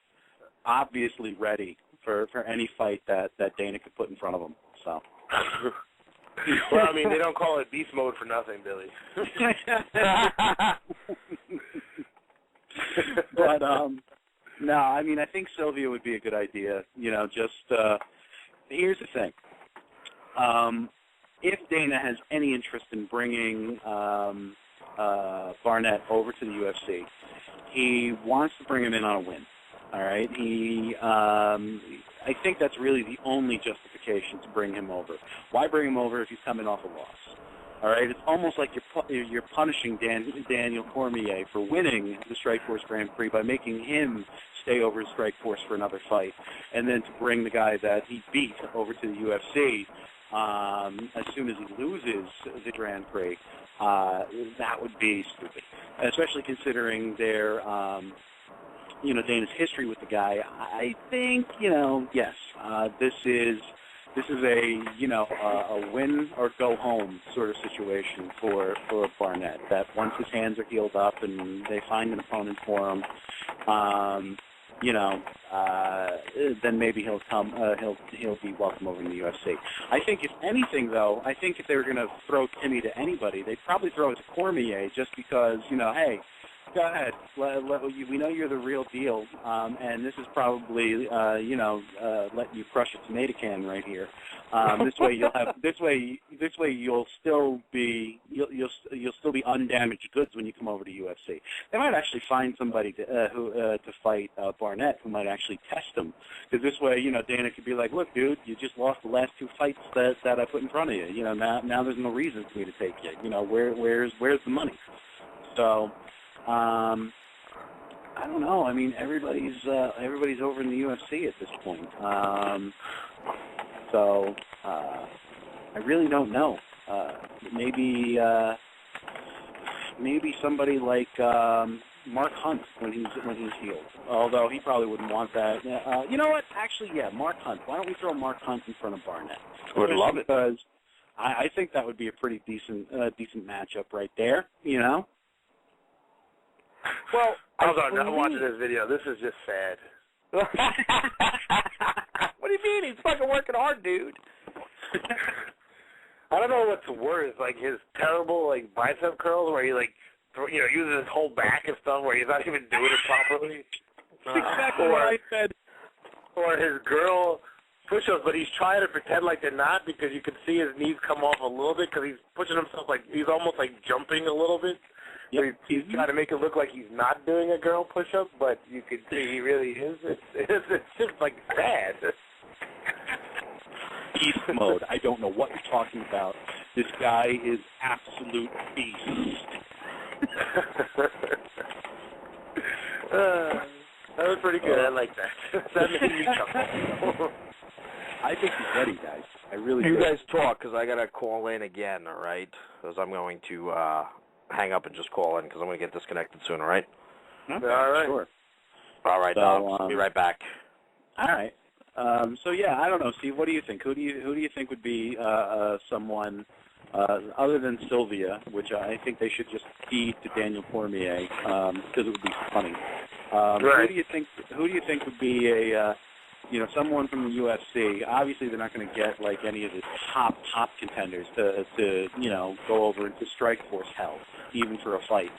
obviously ready for any fight that Dana could put in front of him. So. Well, I mean, they don't call it beast mode for nothing, Billy. But no, I mean, I think Sylvia would be a good idea. You know, just here's the thing. If Dana has any interest in bringing Barnett over to the UFC, he wants to bring him in on a win. All right, I think that's really the only justification to bring him over. Why bring him over if he's coming off a loss? All right, it's almost like you're punishing Daniel Cormier for winning the Strikeforce Grand Prix by making him stay over in Strikeforce for another fight, and then to bring the guy that he beat over to the UFC as soon as he loses the Grand Prix. That would be stupid, especially considering their Dana's history with the guy. I think, yes, this is a a win or go home sort of situation for Barnett. That once his hands are healed up and they find an opponent for him, then maybe he'll come. He'll be welcome over in the UFC. I think if anything, though, if they were going to throw Timmy to anybody, they'd probably throw it to Cormier, just because hey. Go ahead. We know you're the real deal, and this is probably, letting you crush a tomato can right here. This way you'll have. This way you'll still be undamaged goods when you come over to UFC. They might actually find somebody to fight Barnett who might actually test him, because this way, Dana could be like, look, dude, you just lost the last 2 fights that I put in front of you. Now there's no reason for me to take you. Where's the money? So. I don't know. I mean, everybody's over in the UFC at this point. So I really don't know. Maybe somebody like Mark Hunt when he's healed. Although he probably wouldn't want that. You know what? Actually, yeah, Mark Hunt. Why don't we throw Mark Hunt in front of Barnett? Would love it. Because I think that would be a pretty decent matchup right there. Well, hold on. I'm watching this video. This is just sad. What do you mean? He's fucking working hard, dude. I don't know what's worse, like his terrible bicep curls where he uses his whole back and stuff where he's not even doing it properly. That's exactly what I said. Or his girl push-ups, but he's trying to pretend like they're not, because you can see his knees come off a little bit because he's pushing himself he's almost jumping a little bit. Yep. So he's trying to make it look like he's not doing a girl push-up, but you can see he really is. It's just sad. Beast mode. I don't know what you're talking about. This guy is absolute beast. That was pretty good. I like that. That made me chuckle. I think he's ready, guys. I really do. You guys talk, because I got to call in again, all right? Because I'm going to hang up and just call in, because I'm going to get disconnected soon, all right? Okay, all right. Sure. All right, I'll be right back. All right. So, yeah, I don't know, Steve, what do you think? Who do you think would be someone other than Sylvia, which I think they should just feed to Daniel Cormier because it would be funny. Right. Who do you think would be a someone from the UFC? Obviously, they're not going to get like any of the top contenders to go over into Strikeforce hell, even for a fight.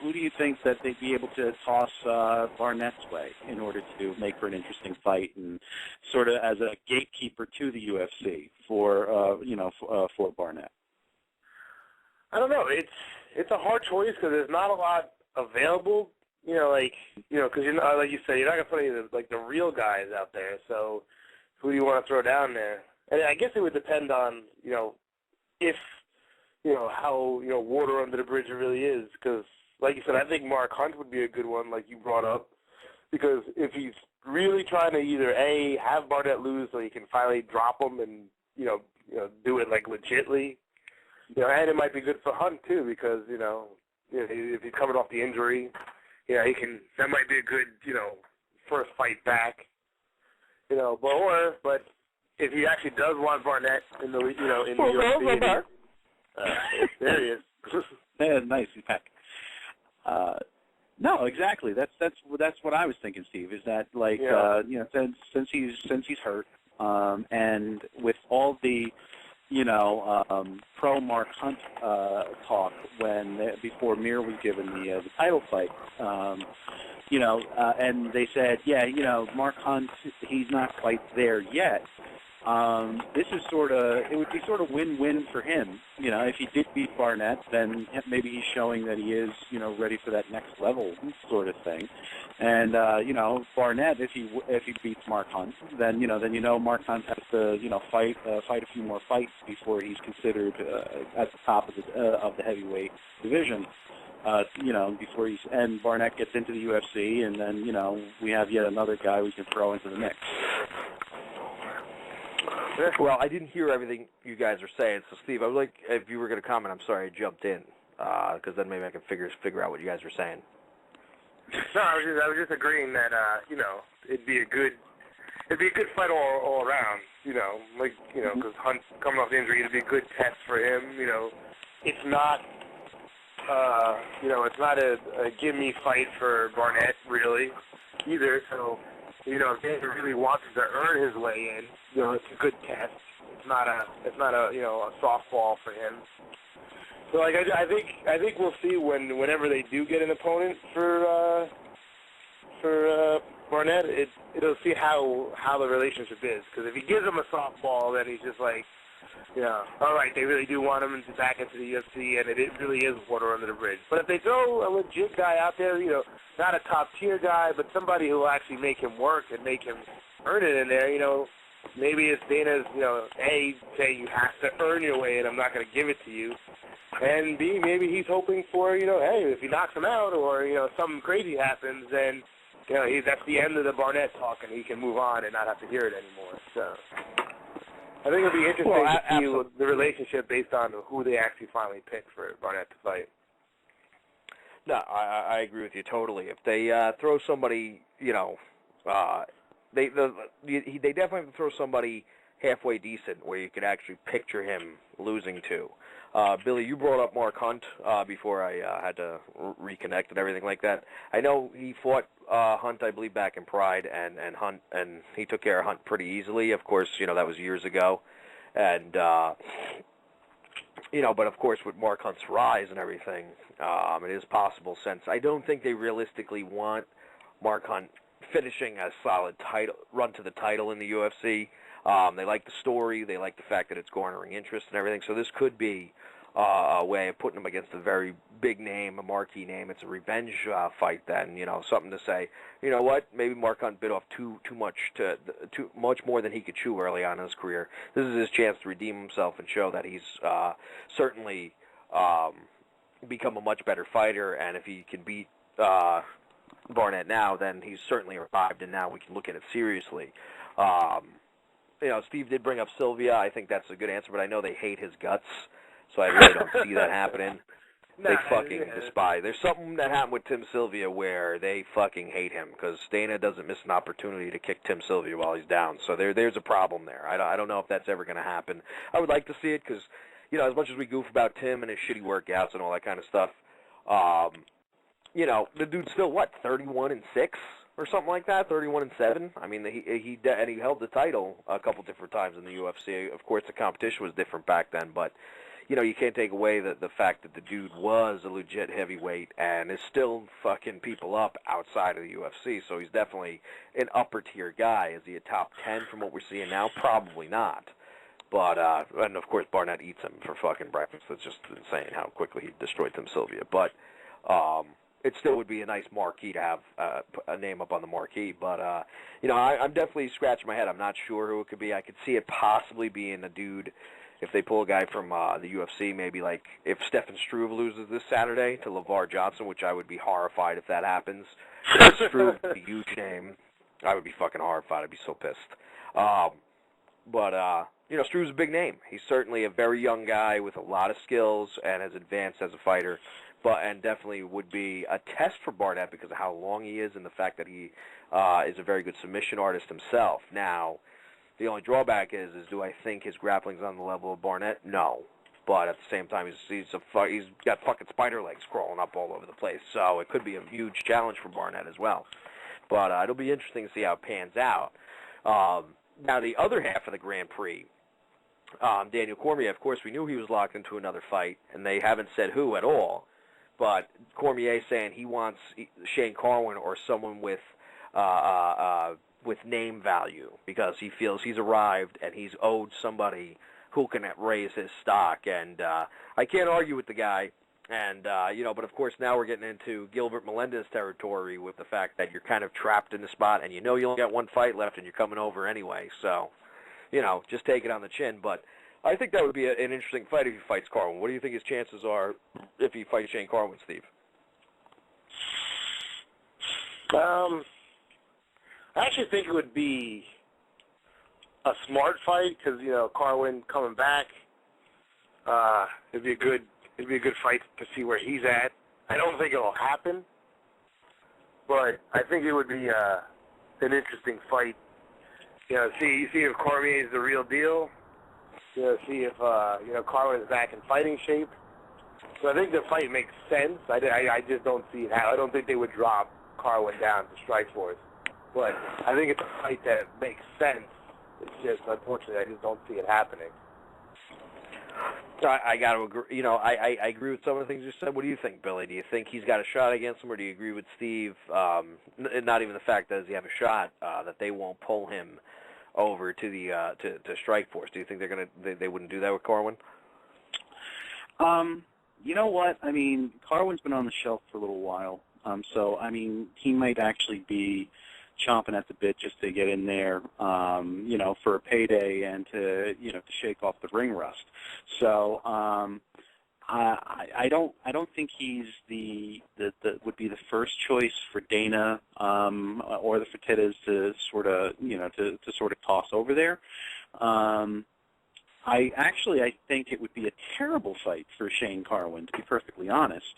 Who do you think that they'd be able to toss Barnett's way in order to make for an interesting fight and sort of as a gatekeeper to the UFC for Barnett? I don't know. It's a hard choice because there's not a lot available. Because like you said, you're not gonna put any of the real guys out there. So who do you want to throw down there? And I guess it would depend on if how water under the bridge it really is. Because like you said, I think Mark Hunt would be a good one, like you brought up. Because if he's really trying to either have Barnett lose so he can finally drop him and do it like legitly, and it might be good for Hunt too because if he's coming off the injury. Yeah, he can. That might be a good, first fight back. But if he actually does want Barnett in the, in the UFC, there he is. Yeah, nice, he's back. No, exactly. That's what I was thinking, Steve. Is that since he's hurt, and with all the pro Mark Hunt talk before Mir was given the title fight, and they said, Mark Hunt, he's not quite there yet. This is it would be sort of win-win for him. If he did beat Barnett, then maybe he's showing that he is, ready for that next level sort of thing. And Barnett, if he beats Mark Hunt, then Mark Hunt has to fight a few more fights before he's considered at the top of the heavyweight division. And Barnett gets into the UFC, and then we have yet another guy we can throw into the mix. Well, I didn't hear everything you guys are saying, so Steve, I would like if you were going to comment. I'm sorry I jumped in because then maybe I can figure out what you guys are saying. No, I was just agreeing that it'd be a good fight all around. Because Hunt coming off the injury, it'd be a good test for him. It's not it's not a give me fight for Barnett really either. So if Dana really wants to earn his way in, it's a good test. It's not a softball for him. So I think we'll see whenever they do get an opponent for Barnett, it'll see how the relationship is. Because if he gives him a softball, then he's just like, all right, they really do want him back into the UFC, and it really is water under the bridge. But if they throw a legit guy out there, not a top-tier guy, but somebody who will actually make him work and make him earn it in there, maybe it's Dana's, A, say you have to earn your way and I'm not going to give it to you, and B, maybe he's hoping for, hey, if he knocks him out or, something crazy happens, then, that's the end of the Barnett talk and he can move on and not have to hear it anymore. So I think it'll be interesting to see the relationship based on who they actually finally pick for Barnett to fight. No, I agree with you totally. If they throw somebody, they definitely have to throw somebody halfway decent where you could actually picture him losing to. Billy, you brought up Mark Hunt before I had to reconnect and everything like that. I know he fought Hunt, I believe, back in Pride, and he took care of Hunt pretty easily. Of course, that was years ago, and but of course with Mark Hunt's rise and everything, it is possible. Since I don't think they realistically want Mark Hunt finishing a solid run to the title in the UFC. They like the story. They like the fact that it's garnering interest and everything. So this could be a way of putting him against a very big name, a marquee name. It's a revenge fight then, something to say, you know what, maybe Mark Hunt bit off too much more than he could chew early on in his career. This is his chance to redeem himself and show that he's certainly become a much better fighter, and if he can beat Barnett now, then he's certainly arrived, and now we can look at it seriously. Steve did bring up Sylvia. I think that's a good answer, but I know they hate his guts, so I really don't see that happening. They fucking despise. There's something that happened with Tim Sylvia where they fucking hate him because Dana doesn't miss an opportunity to kick Tim Sylvia while he's down. So there's a problem there. I don't know if that's ever going to happen. I would like to see it because as much as we goof about Tim and his shitty workouts and all that kind of stuff, the dude's still, 31-6 or something like that, 31-7. I mean, he held the title a couple different times in the UFC. Of course, the competition was different back then, but you can't take away the fact that the dude was a legit heavyweight and is still fucking people up outside of the UFC. So he's definitely an upper tier guy. Is he a top 10 from what we're seeing now? Probably not. But and of course Barnett eats him for fucking breakfast. That's just insane how quickly he destroyed Tim Sylvia. But it still would be a nice marquee to have a name up on the marquee. But I'm definitely scratching my head. I'm not sure who it could be. I could see it possibly being a dude. If they pull a guy from the UFC, maybe like if Stefan Struve loses this Saturday to LeVar Johnson, which I would be horrified if that happens. Struve is a huge name. I would be fucking horrified. I'd be so pissed. But Struve's a big name. He's certainly a very young guy with a lot of skills and has advanced as a fighter, and definitely would be a test for Barnett because of how long he is and the fact that he is a very good submission artist himself. Now, the only drawback is do I think his grappling's on the level of Barnett? No. But at the same time, he's got fucking spider legs crawling up all over the place, so it could be a huge challenge for Barnett as well. But it'll be interesting to see how it pans out. Now, the other half of the Grand Prix, Daniel Cormier, of course, we knew he was locked into another fight, and they haven't said who at all. But Cormier saying he wants Shane Carwin or someone with name value because he feels he's arrived and he's owed somebody who can raise his stock. And I can't argue with the guy. And, but of course now we're getting into Gilbert Melendez territory with the fact that you're kind of trapped in the spot and you only got one fight left and you're coming over anyway. So, just take it on the chin. But I think that would be an interesting fight if he fights Carwin. What do you think his chances are if he fights Shane Carwin, Steve? I actually think it would be a smart fight because Carwin coming back. It'd be a good fight to see where he's at. I don't think it'll happen, but I think it would be an interesting fight. See if Cormier is the real deal. See if Carwin's back in fighting shape. So I think the fight makes sense. I just don't see it happen. I don't think they would drop Carwin down to Strikeforce. But I think it's a fight that makes sense. It's just, unfortunately, I just don't see it happening. I got to agree. I agree with some of the things you said. What do you think, Billy? Do you think he's got a shot against him, or do you agree with Steve? Not even the fact that does he have a shot that they won't pull him over to the to Strikeforce. Do you think they wouldn't do that with Carwin? You know what? I mean, Carwin's been on the shelf for a little while, so I mean, he might actually be chomping at the bit just to get in there, for a payday and to shake off the ring rust. So I don't think he's the would be the first choice for Dana or the Fertittas to sort of toss over there. I think it would be a terrible fight for Shane Carwin, to be perfectly honest.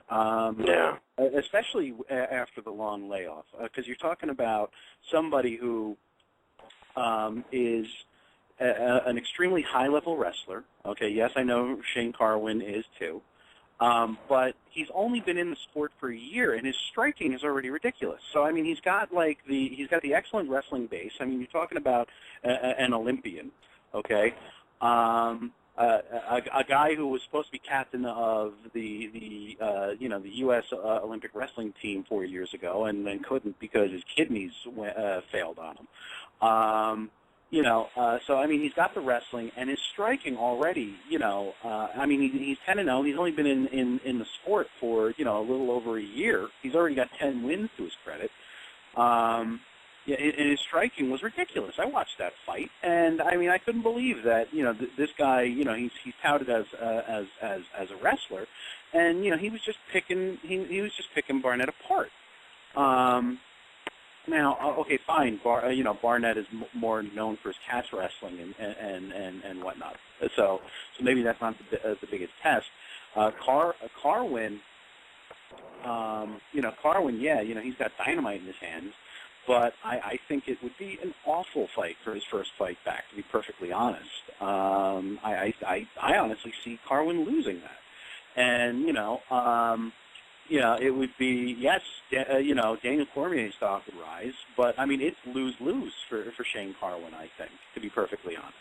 Especially after the long layoff, because you're talking about somebody who is an extremely high-level wrestler. Okay, yes, I know Shane Carwin is too, but he's only been in the sport for a year, and his striking is already ridiculous. So I mean, he's got the excellent wrestling base. I mean, you're talking about an Olympian, okay. A guy who was supposed to be captain of the U.S. Olympic wrestling team 4 years ago, and then couldn't because his kidneys failed on him. So I mean, he's got the wrestling and his striking already. I mean, he's 10-0. He's only been in the sport for a little over a year. He's already got 10 wins to his credit. Yeah, and his striking was ridiculous. I watched that fight, and I mean, I couldn't believe that. This guy, he's touted as a wrestler, and he was just picking Barnett apart. Now, okay, fine. Barnett is more known for his catch wrestling and whatnot. So maybe that's not the biggest test. Carwin, Carwin, yeah, he's got dynamite in his hands. But I think it would be an awful fight for his first fight back, to be perfectly honest. I honestly see Carwin losing that. And, it would be, yes, Daniel Cormier's stock would rise, but, I mean, it's lose-lose for Shane Carwin, I think, to be perfectly honest.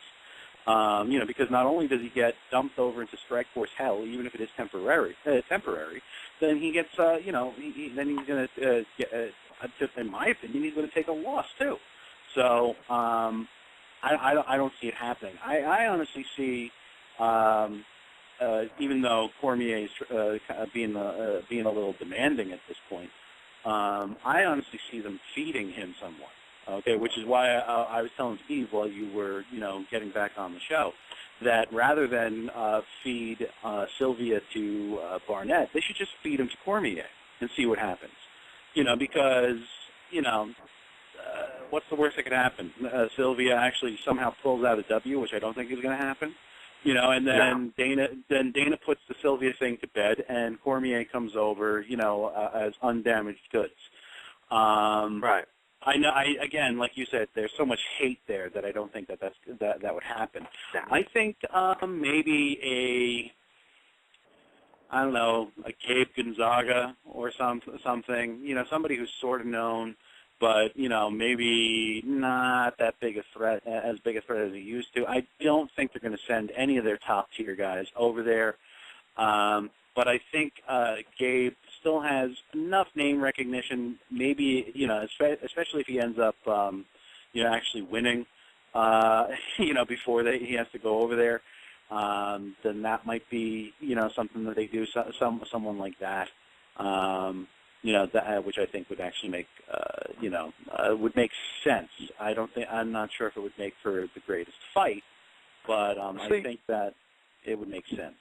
Because not only does he get dumped over into Strikeforce hell, even if it is temporary, then he gets, then he's going to get, in my opinion, he's going to take a loss, too. So I don't see it happening. I honestly see, even though Cormier is being a little demanding at this point, I honestly see them feeding him somewhat. Okay, which is why I was telling Steve while you were, getting back on the show, that rather than feed Sylvia to Barnett, they should just feed him to Cormier and see what happens. Because, what's the worst that could happen? Sylvia actually somehow pulls out a W, which I don't think is going to happen. And then Dana puts the Sylvia thing to bed, and Cormier comes over, as undamaged goods. Right. I know. Again, like you said, there's so much hate there that I don't think that would happen. Yeah. I think maybe a Gabe Gonzaga or something. Somebody who's sort of known, but maybe not that big a threat, as big a threat as he used to. I don't think they're going to send any of their top tier guys over there. But I think Gabe still has enough name recognition, maybe, especially if he ends up, actually winning, before he has to go over there, then that might be, something that they do, someone like that, which I think would actually make, would make sense. I'm not sure if it would make for the greatest fight, but I think that it would make sense.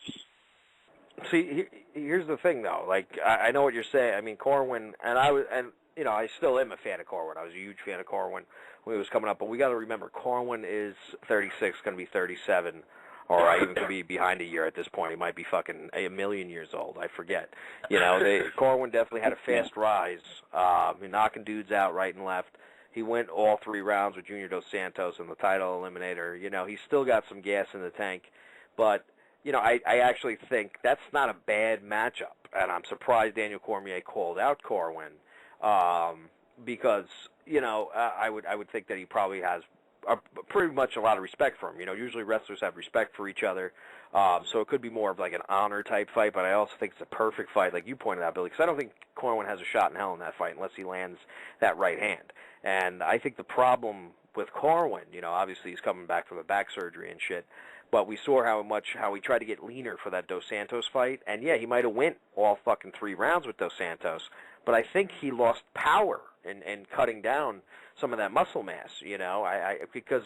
See, here's the thing, though. Like, I know what you're saying. I mean, Corwin, I still am a fan of Corwin. I was a huge fan of Corwin when he was coming up. But we got to remember, Corwin is 36, going to be 37, or I even could be behind a year at this point. He might be fucking a million years old. I forget. Corwin definitely had a fast rise, knocking dudes out right and left. He went all 3 rounds with Junior Dos Santos in the title eliminator. He's still got some gas in the tank, but I actually think that's not a bad matchup, and I'm surprised Daniel Cormier called out Corwin, because I would think that he probably has pretty much a lot of respect for him. Usually wrestlers have respect for each other, so it could be more of like an honor type fight. But I also think it's a perfect fight, like you pointed out, Billy, because I don't think Corwin has a shot in hell in that fight unless he lands that right hand. And I think the problem with Corwin, obviously he's coming back from a back surgery and shit. But we saw how he tried to get leaner for that Dos Santos fight, and yeah, he might have went all fucking 3 rounds with Dos Santos, but I think he lost power in cutting down some of that muscle mass, because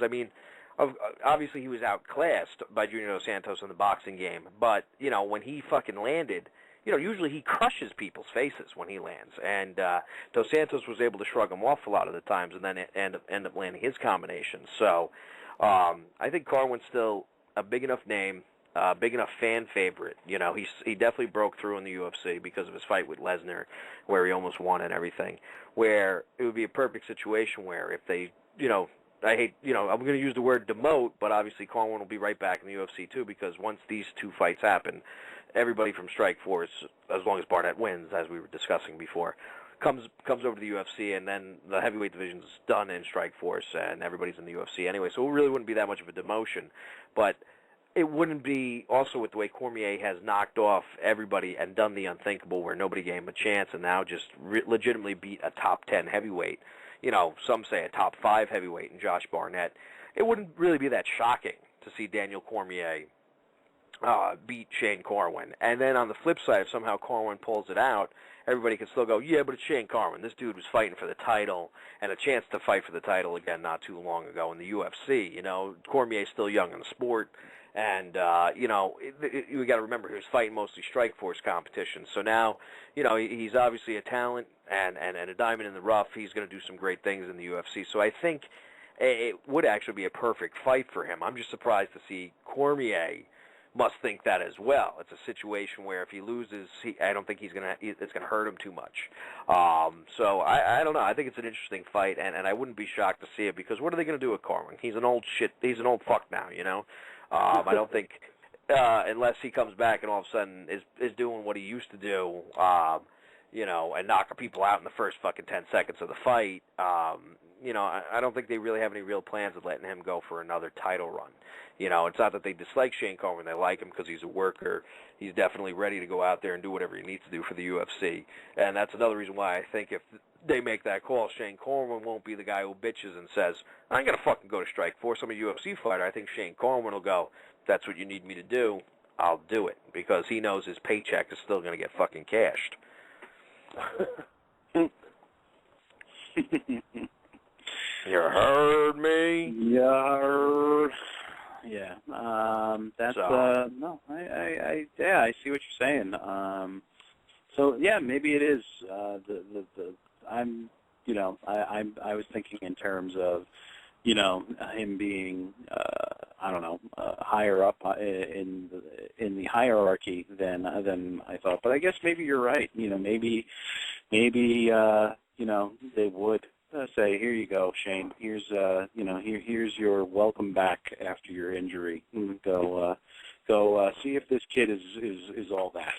obviously he was outclassed by Junior Dos Santos in the boxing game, but when he fucking landed, usually he crushes people's faces when he lands, and Dos Santos was able to shrug him off a lot of the times, and then end up landing his combination. So I think Carwin's still a big enough name, big enough fan favorite. He definitely broke through in the UFC because of his fight with Lesnar, where he almost won and everything. Where it would be a perfect situation where if they, I hate, I'm going to use the word demote, but obviously Carwin will be right back in the UFC too, because once these 2 fights happen, everybody from Strikeforce, as long as Barnett wins, as we were discussing before, comes over to the UFC, and then the heavyweight division's done in Strikeforce, and everybody's in the UFC anyway. So it really wouldn't be that much of a demotion, but it wouldn't be also with the way Cormier has knocked off everybody and done the unthinkable, where nobody gave him a chance, and now just legitimately beat a top 10 heavyweight. Some say a top 5 heavyweight in Josh Barnett. It wouldn't really be that shocking to see Daniel Cormier beat Shane Carwin. And then on the flip side, if somehow Carwin pulls it out, everybody can still go, yeah, but it's Shane Carwin. This dude was fighting for the title, and a chance to fight for the title again not too long ago in the UFC. Cormier's still young in the sport, and, we got to remember he was fighting mostly Strikeforce competition. So now, he's obviously a talent and a diamond in the rough. He's going to do some great things in the UFC. So I think it would actually be a perfect fight for him. I'm just surprised to see Cormier must think that as well. It's a situation where if he loses, I don't think it's gonna hurt him too much. So I don't know. I think it's an interesting fight, and I wouldn't be shocked to see it, because what are they gonna do with Corwin? He's an old fuck now, you know. I don't think unless he comes back and all of a sudden is doing what he used to do, you know, and knocking people out in the first fucking 10 seconds of the fight. You know, I don't think they really have any real plans of letting him go for another title run. You know, it's not that they dislike Shane Coleman. They like him because he's a worker. He's definitely ready to go out there and do whatever he needs to do for the UFC. And that's another reason why I think if they make that call, Shane Coleman won't be the guy who bitches and says, I'm going to fucking go to Strikeforce. I'm a UFC fighter. I think Shane Coleman will go, if that's what you need me to do, I'll do it. Because he knows his paycheck is still going to get fucking cashed. You heard me? Yeah. That's no. I see what you're saying. So yeah, maybe it is. I was thinking in terms of, you know, him being I don't know, higher up in the hierarchy than I thought. But I guess maybe you're right. You know, maybe you know, they would say, here you go, Shane. Here's here's your welcome back after your injury. Go see if this kid is all that.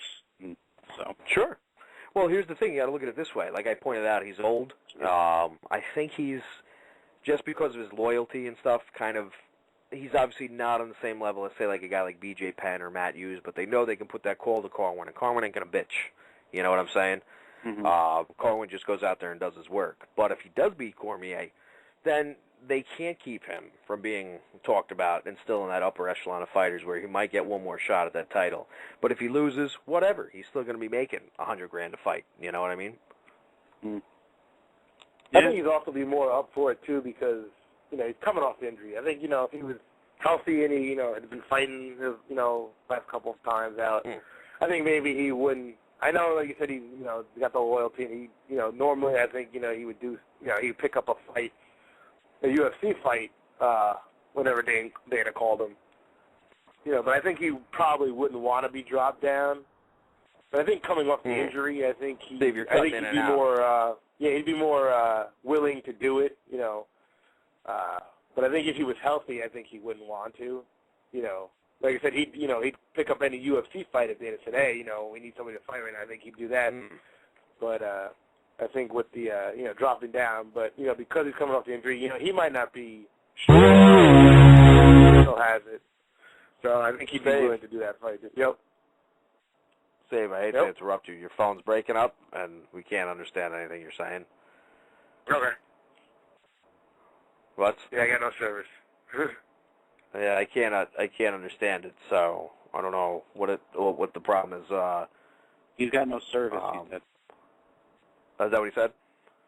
So sure. Well, here's the thing. You got to look at it this way. Like I pointed out, he's old. I think he's, just because of his loyalty and stuff, kind of, he's obviously not on the same level as, say, like a guy like B.J. Penn or Matt Hughes, but they know they can put that call to Corwin, and Corwin ain't going to bitch. You know what I'm saying? Mm-hmm. Corwin just goes out there and does his work. But if he does beat Cormier, then they can't keep him from being talked about and still in that upper echelon of fighters where he might get one more shot at that title. But if he loses, whatever. He's still going to be making $100,000 to fight. You know what I mean? Mm. Yeah. I think he's also be more up for it too, because, you know, he's coming off the injury. I think, you know, if he was healthy and he, you know, had been fighting, you know, last couple of times out, I think maybe he wouldn't. I know, like you said, he, you know, got the loyalty, and he, you know, normally I think, you know, he would do, you know, he'd pick up a fight, a UFC fight, whenever Dana called him. You know, but I think he probably wouldn't want to be dropped down. But I think coming off the injury, I think he'd be more, he'd be more willing to do it, you know. But I think if he was healthy, I think he wouldn't want to, you know. Like I said, he'd pick up any UFC fight if Dana said, hey, you know, we need somebody to fight right now. I think he'd do that. But I think with the, you know, dropping down, but, you know, because he's coming off the injury, you know, he might not be sure he still has it. So I think he'd be willing to do that fight. Yep. Save, I hate to interrupt you. Your phone's breaking up, and we can't understand anything you're saying. Okay. What? Yeah, I got no service. Yeah, I can't understand it, so I don't know what the problem is. He's got no service, he said. Is that what he said?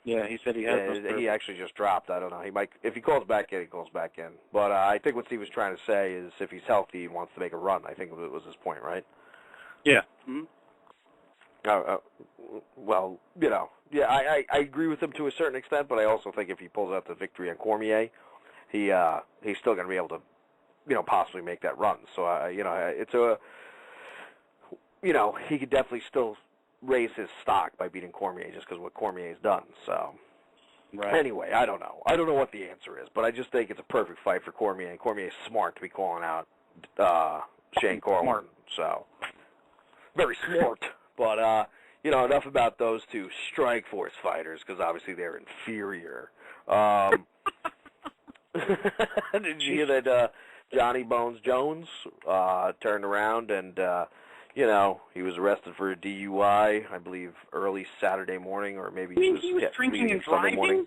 Yeah, he said he has no service. He actually just dropped. I don't know. He might, if he calls back in, he calls back in. But I think what Steve was trying to say is if he's healthy, he wants to make a run. I think it was his point, right? Yeah. Well, you know, yeah, I agree with him to a certain extent, but I also think if he pulls out the victory on Cormier, he's still going to be able to, you know, possibly make that run. So, you know, it's a, you know, he could definitely still raise his stock by beating Cormier just because what Cormier's done. So, Anyway, I don't know. I don't know what the answer is, but I just think it's a perfect fight for Cormier, and Cormier's smart to be calling out Shane Coleman. So, very smart. But, you know, enough about those two Strikeforce fighters, because obviously they're inferior. Did you hear that Johnny Bones Jones turned around and, you know, he was arrested for a DUI, I believe, early Saturday morning, or maybe he was drinking and driving? Morning.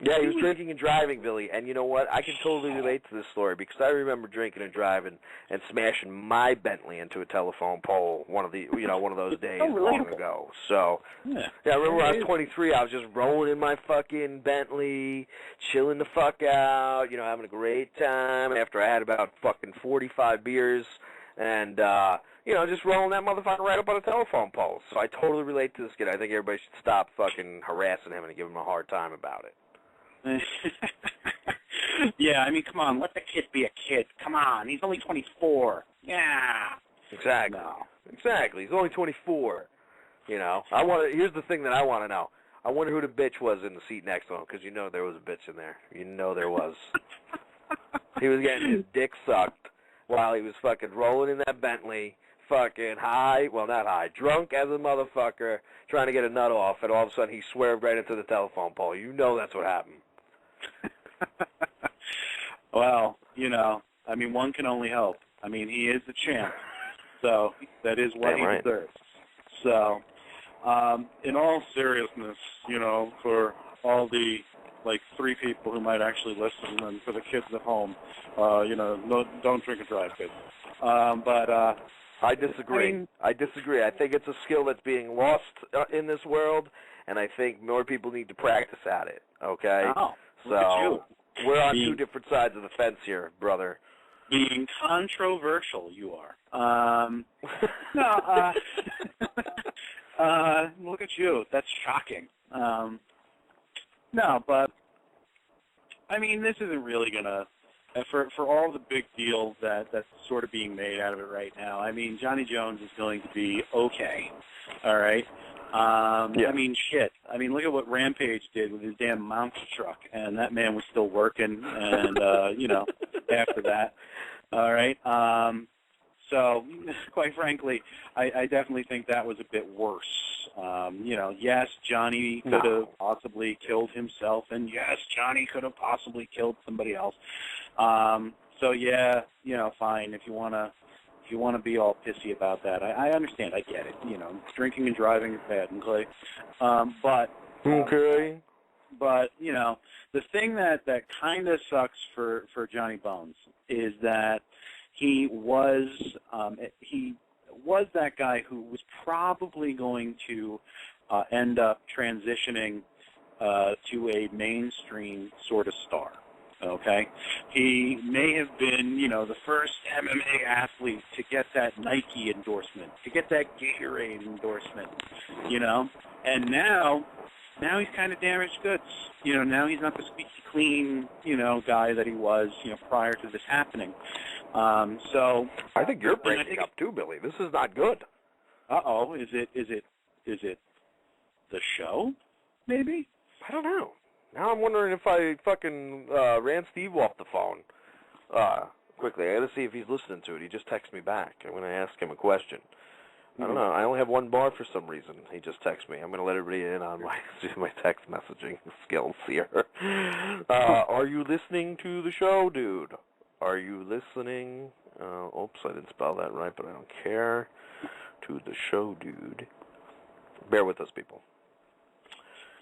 Yeah, he was drinking and driving, Billy. And you know what? I can totally relate to this story because I remember drinking and driving and smashing my Bentley into a telephone pole one of those days long ago. So, yeah, I remember when I was 23, I was just rolling in my fucking Bentley, chilling the fuck out, you know, having a great time after I had about fucking 45 beers and, you know, just rolling that motherfucker right up on a telephone pole. So I totally relate to this kid. I think everybody should stop fucking harassing him and give him a hard time about it. Yeah, I mean, come on, let the kid be a kid. Come on, he's only 24. Yeah. Exactly. No. Exactly. He's only 24. You know, here's the thing that I want to know. I wonder who the bitch was in the seat next to him, because you know there was a bitch in there. You know there was. He was getting his dick sucked while he was fucking rolling in that Bentley, fucking high, well, not high, drunk as a motherfucker, trying to get a nut off, and all of a sudden he swerved right into the telephone pole. You know that's what happened. Well, you know, I mean, one can only hope. I mean, he is the champ, so that is what he deserves. So, in all seriousness, you know, for all the, like, 3 people who might actually listen, and for the kids at home, you know, don't drink and drive, kids. I disagree. I disagree. I think it's a skill that's being lost in this world, and I think more people need to practice at it, okay? Oh, so look at you. We're on 2 different sides of the fence here, brother. Being controversial, you are. Look at you. That's shocking. No, but, I mean, this isn't really going to, for all the big deal that's sort of being made out of it right now, I mean, Johnny Jones is going to be okay, all right? Yeah. I mean, shit. I mean, look at what Rampage did with his damn monster truck, and that man was still working, and, you know, after that, all right? So, quite frankly, I definitely think that was a bit worse. You know, yes, Johnny could have possibly killed himself, and yes, Johnny could have possibly killed somebody else. So, yeah, you know, fine, if you want to be all pissy about that, I understand, I get it. You know, drinking and driving is bad, okay? Okay. But, you know, the thing that kind of sucks for Johnny Bones is that he was that guy who was probably going to end up transitioning to a mainstream sort of star. Okay, he may have been, you know, the first MMA athlete to get that Nike endorsement, to get that Gatorade endorsement, you know, and now he's kind of damaged goods. You know, now he's not the squeaky clean, you know, guy that he was, you know, prior to this happening. So I think you're breaking up too, Billy. This is not good. Uh-oh, is it the show? Maybe? I don't know. Now I'm wondering if I fucking ran Steve off the phone quickly. I got to see if he's listening to it. He just texted me back. I'm going to ask him a question. I don't know. I only have 1 bar for some reason. He just texted me. I'm going to let everybody in on my text messaging skills here. Are you listening to the show, dude? Are you listening? Oops, I didn't spell that right, but I don't care. To the show, dude. Bear with us, people.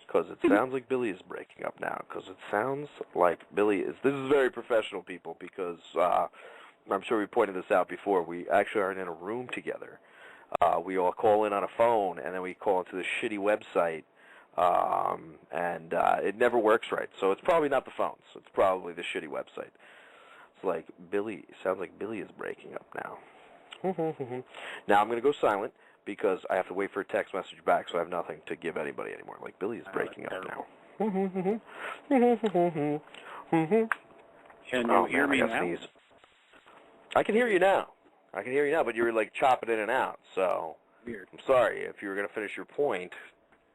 Because it sounds like Billy is breaking up now. Because it sounds like Billy is... This is very professional, people, because I'm sure we pointed this out before. We actually aren't in a room together. We all call in on a phone, and then we call into the shitty website, and it never works right. So it's probably not the phones. It's probably the shitty website. It's like Billy... Sounds like Billy is breaking up now. Now I'm going to go silent, because I have to wait for a text message back, so I have nothing to give anybody anymore. Like, Billy is breaking up now. Can you hear me now? Sneeze. I can hear you now. But you were, like, chopping in and out, so... Weird. I'm sorry. If you were going to finish your point,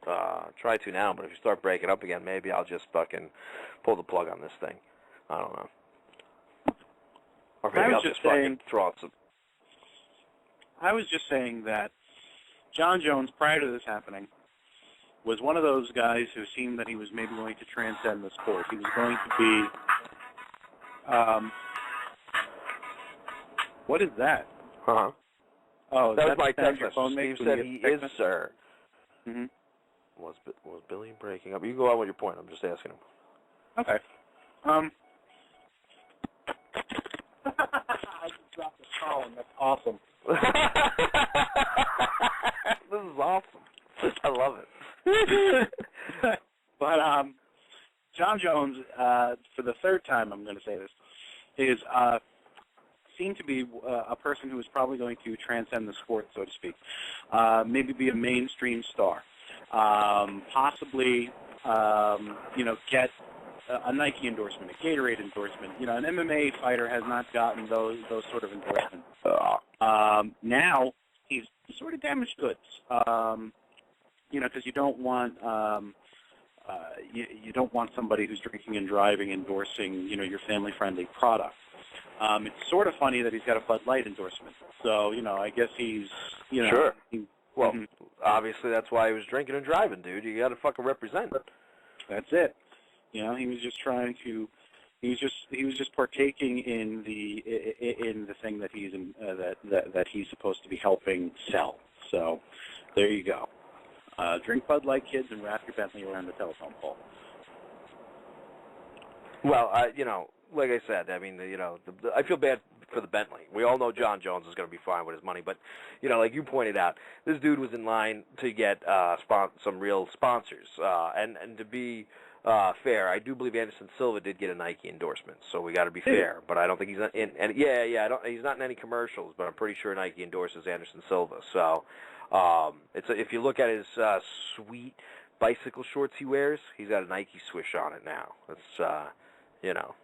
try to now, but if you start breaking up again, maybe I'll just fucking pull the plug on this thing. I don't know. Or maybe I'll just fucking throw out some... I was just saying that John Jones, prior to this happening, was one of those guys who seemed that he was maybe going to transcend the sport. He was going to be... what is that? Uh-huh. Oh, that was my text message. Steve said he is, sir. Mm-hmm. Was Billy breaking up? You go on with your point. I'm just asking him. Okay. I just dropped the phone. That's awesome. This is awesome. I love it. But John Jones, for the 3rd time I'm going to say this, is seemed to be a person who is probably going to transcend the sport, so to speak. Maybe be a mainstream star. Possibly, you know, get a Nike endorsement, a Gatorade endorsement. You know, an MMA fighter has not gotten those sort of endorsements. Now he's sort of damaged goods. You know, because you don't want you don't want somebody who's drinking and driving endorsing, you know, your family-friendly product. It's sort of funny that he's got a Bud Light endorsement. So, you know, I guess he's, you know. Sure. Well, obviously that's why he was drinking and driving, dude. You got to fucking represent. That's it. You know, he was just trying to. He was just partaking in the thing that he's that he's supposed to be helping sell. So, there you go. Drink Bud Light, kids, and wrap your Bentley around the telephone pole. Well, you know, like I said, I mean, you know, I feel bad for the Bentley. We all know John Jones is going to be fine with his money, but, you know, like you pointed out, this dude was in line to get some real sponsors. And to be fair, I do believe Anderson Silva did get a Nike endorsement, so we got to be fair. But I don't think he's in. And he's not in any commercials, but I'm pretty sure Nike endorses Anderson Silva. So if you look at his sweet bicycle shorts he wears, he's got a Nike swish on it now. That's you know.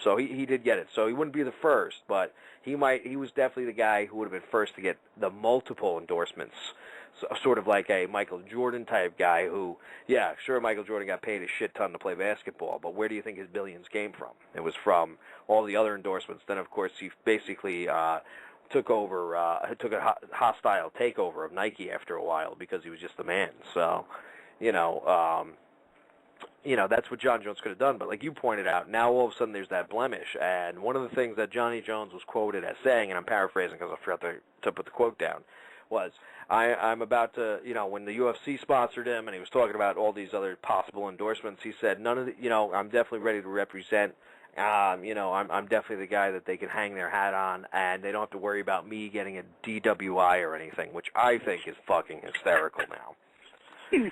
So he did get it. So he wouldn't be the first, but he was definitely the guy who would have been first to get the multiple endorsements. So, sort of like a Michael Jordan type guy who, yeah, sure, Michael Jordan got paid a shit ton to play basketball, but where do you think his billions came from? It was from all the other endorsements. Then, of course, he basically took a hostile takeover of Nike after a while because he was just the man. So, you know, that's what John Jones could have done. But like you pointed out, now all of a sudden there's that blemish. And one of the things that Johnny Jones was quoted as saying, and I'm paraphrasing because I forgot to put the quote down, was, I'm about to, you know, when the UFC sponsored him and he was talking about all these other possible endorsements, he said, none of the, you know, I'm definitely ready to represent. You know, I'm definitely the guy that they can hang their hat on, and they don't have to worry about me getting a DWI or anything, which I think is fucking hysterical now. You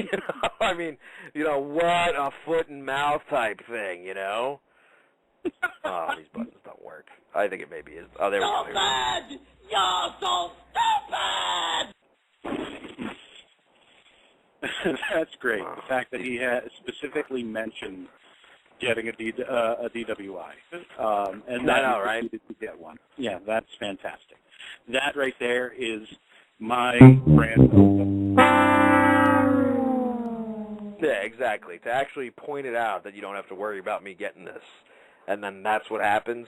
know, I mean, you know, what a foot and mouth type thing, you know? Oh, these buttons don't work. I think it maybe is. Oh, there we go. Stupid! You're so stupid! That's great. The fact that he had specifically mentioned getting a DWI. And that I know, right? To get one. Yeah, that's fantastic. That right there is my brand. Yeah, exactly. To actually point it out that you don't have to worry about me getting this. And then that's what happens.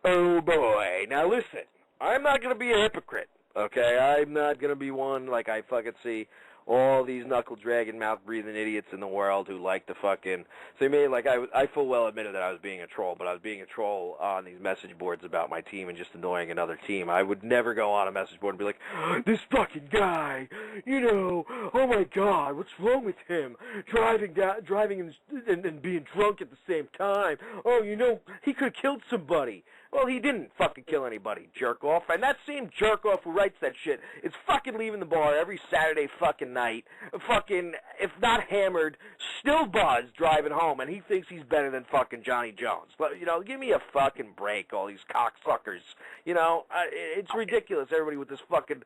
Oh, boy. Now, listen. I'm not going to be a hypocrite, okay? I'm not going to be one like I fucking see all these knuckle-dragging, mouth-breathing idiots in the world who like to fucking... So, like, I full well admitted that I was being a troll, but I was being a troll on these message boards about my team and just annoying another team. I would never go on a message board and be like, this fucking guy, you know, oh my God, what's wrong with him? Driving and being drunk at the same time. Oh, you know, he could have killed somebody. Well, he didn't fucking kill anybody, jerk-off. And that same jerk-off who writes that shit is fucking leaving the bar every Saturday fucking night, fucking, if not hammered, still buzzed driving home, and he thinks he's better than fucking Johnny Jones. But, you know, give me a fucking break, all these cocksuckers. You know, it's ridiculous, everybody with this fucking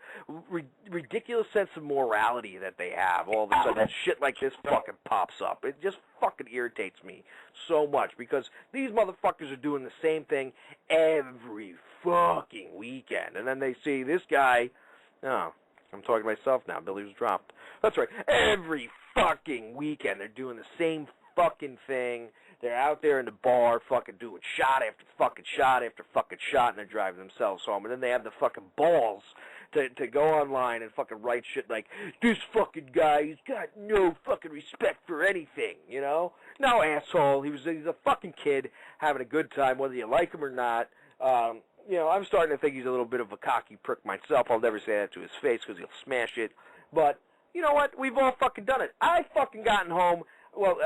ridiculous sense of morality that they have. All of a sudden, that shit like this fucking pops up. It just fucking irritates me so much because these motherfuckers are doing the same thing every fucking weekend. And then they see this guy, oh, I'm talking to myself now, Billy was dropped. That's right, every fucking weekend they're doing the same fucking thing. They're out there in the bar fucking doing shot after fucking shot after fucking shot, and they're driving themselves home. And then they have the fucking balls to go online and fucking write shit like, this fucking guy, he's got no fucking respect for anything, you know? No, asshole. He's a fucking kid having a good time, whether you like him or not. You know, I'm starting to think he's a little bit of a cocky prick myself. I'll never say that to his face because he'll smash it. But, you know what? We've all fucking done it. I fucking gotten home, well,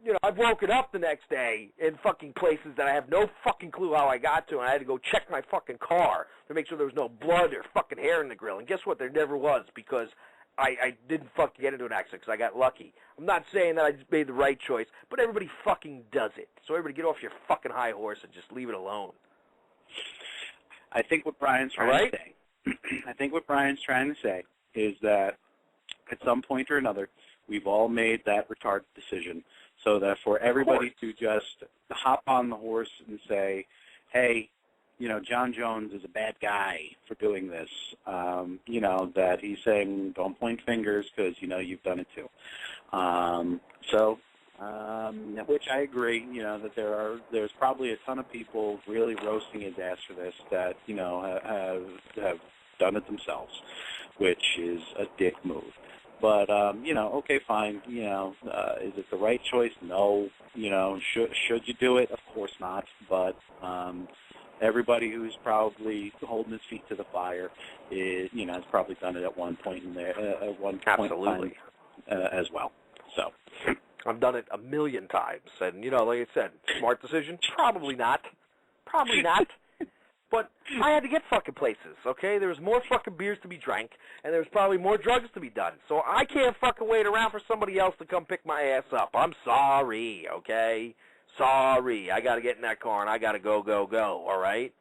you know, I've woken up the next day in fucking places that I have no fucking clue how I got to, and I had to go check my fucking car to make sure there was no blood or fucking hair in the grill. And guess what? There never was, because I didn't fucking get into an accident because I got lucky. I'm not saying that I just made the right choice, but everybody fucking does it. So everybody get off your fucking high horse and just leave it alone. I think what Brian's trying to say, I think what Brian's trying to say is that at some point or another, we've all made that retarded decision. So that for everybody to just hop on the horse and say, hey, you know, John Jones is a bad guy for doing this, you know, that he's saying don't point fingers because, you know, you've done it too. Which I agree, you know, that there's probably a ton of people really roasting his ass for this that, you know, have done it themselves, which is a dick move. But, you know, okay, fine, you know, is it the right choice? No. You know, should you do it? Of course not. But everybody who's probably holding his feet to the fire is, you know, has probably done it at one point in there, at one point Absolutely. as well. So I've done it a million times, and, you know, like I said, smart decision? Probably not. Probably not. But I had to get fucking places, okay? There was more fucking beers to be drank, and there was probably more drugs to be done. So I can't fucking wait around for somebody else to come pick my ass up. I'm sorry, okay? Sorry. I got to get in that car, and I got to go, all right?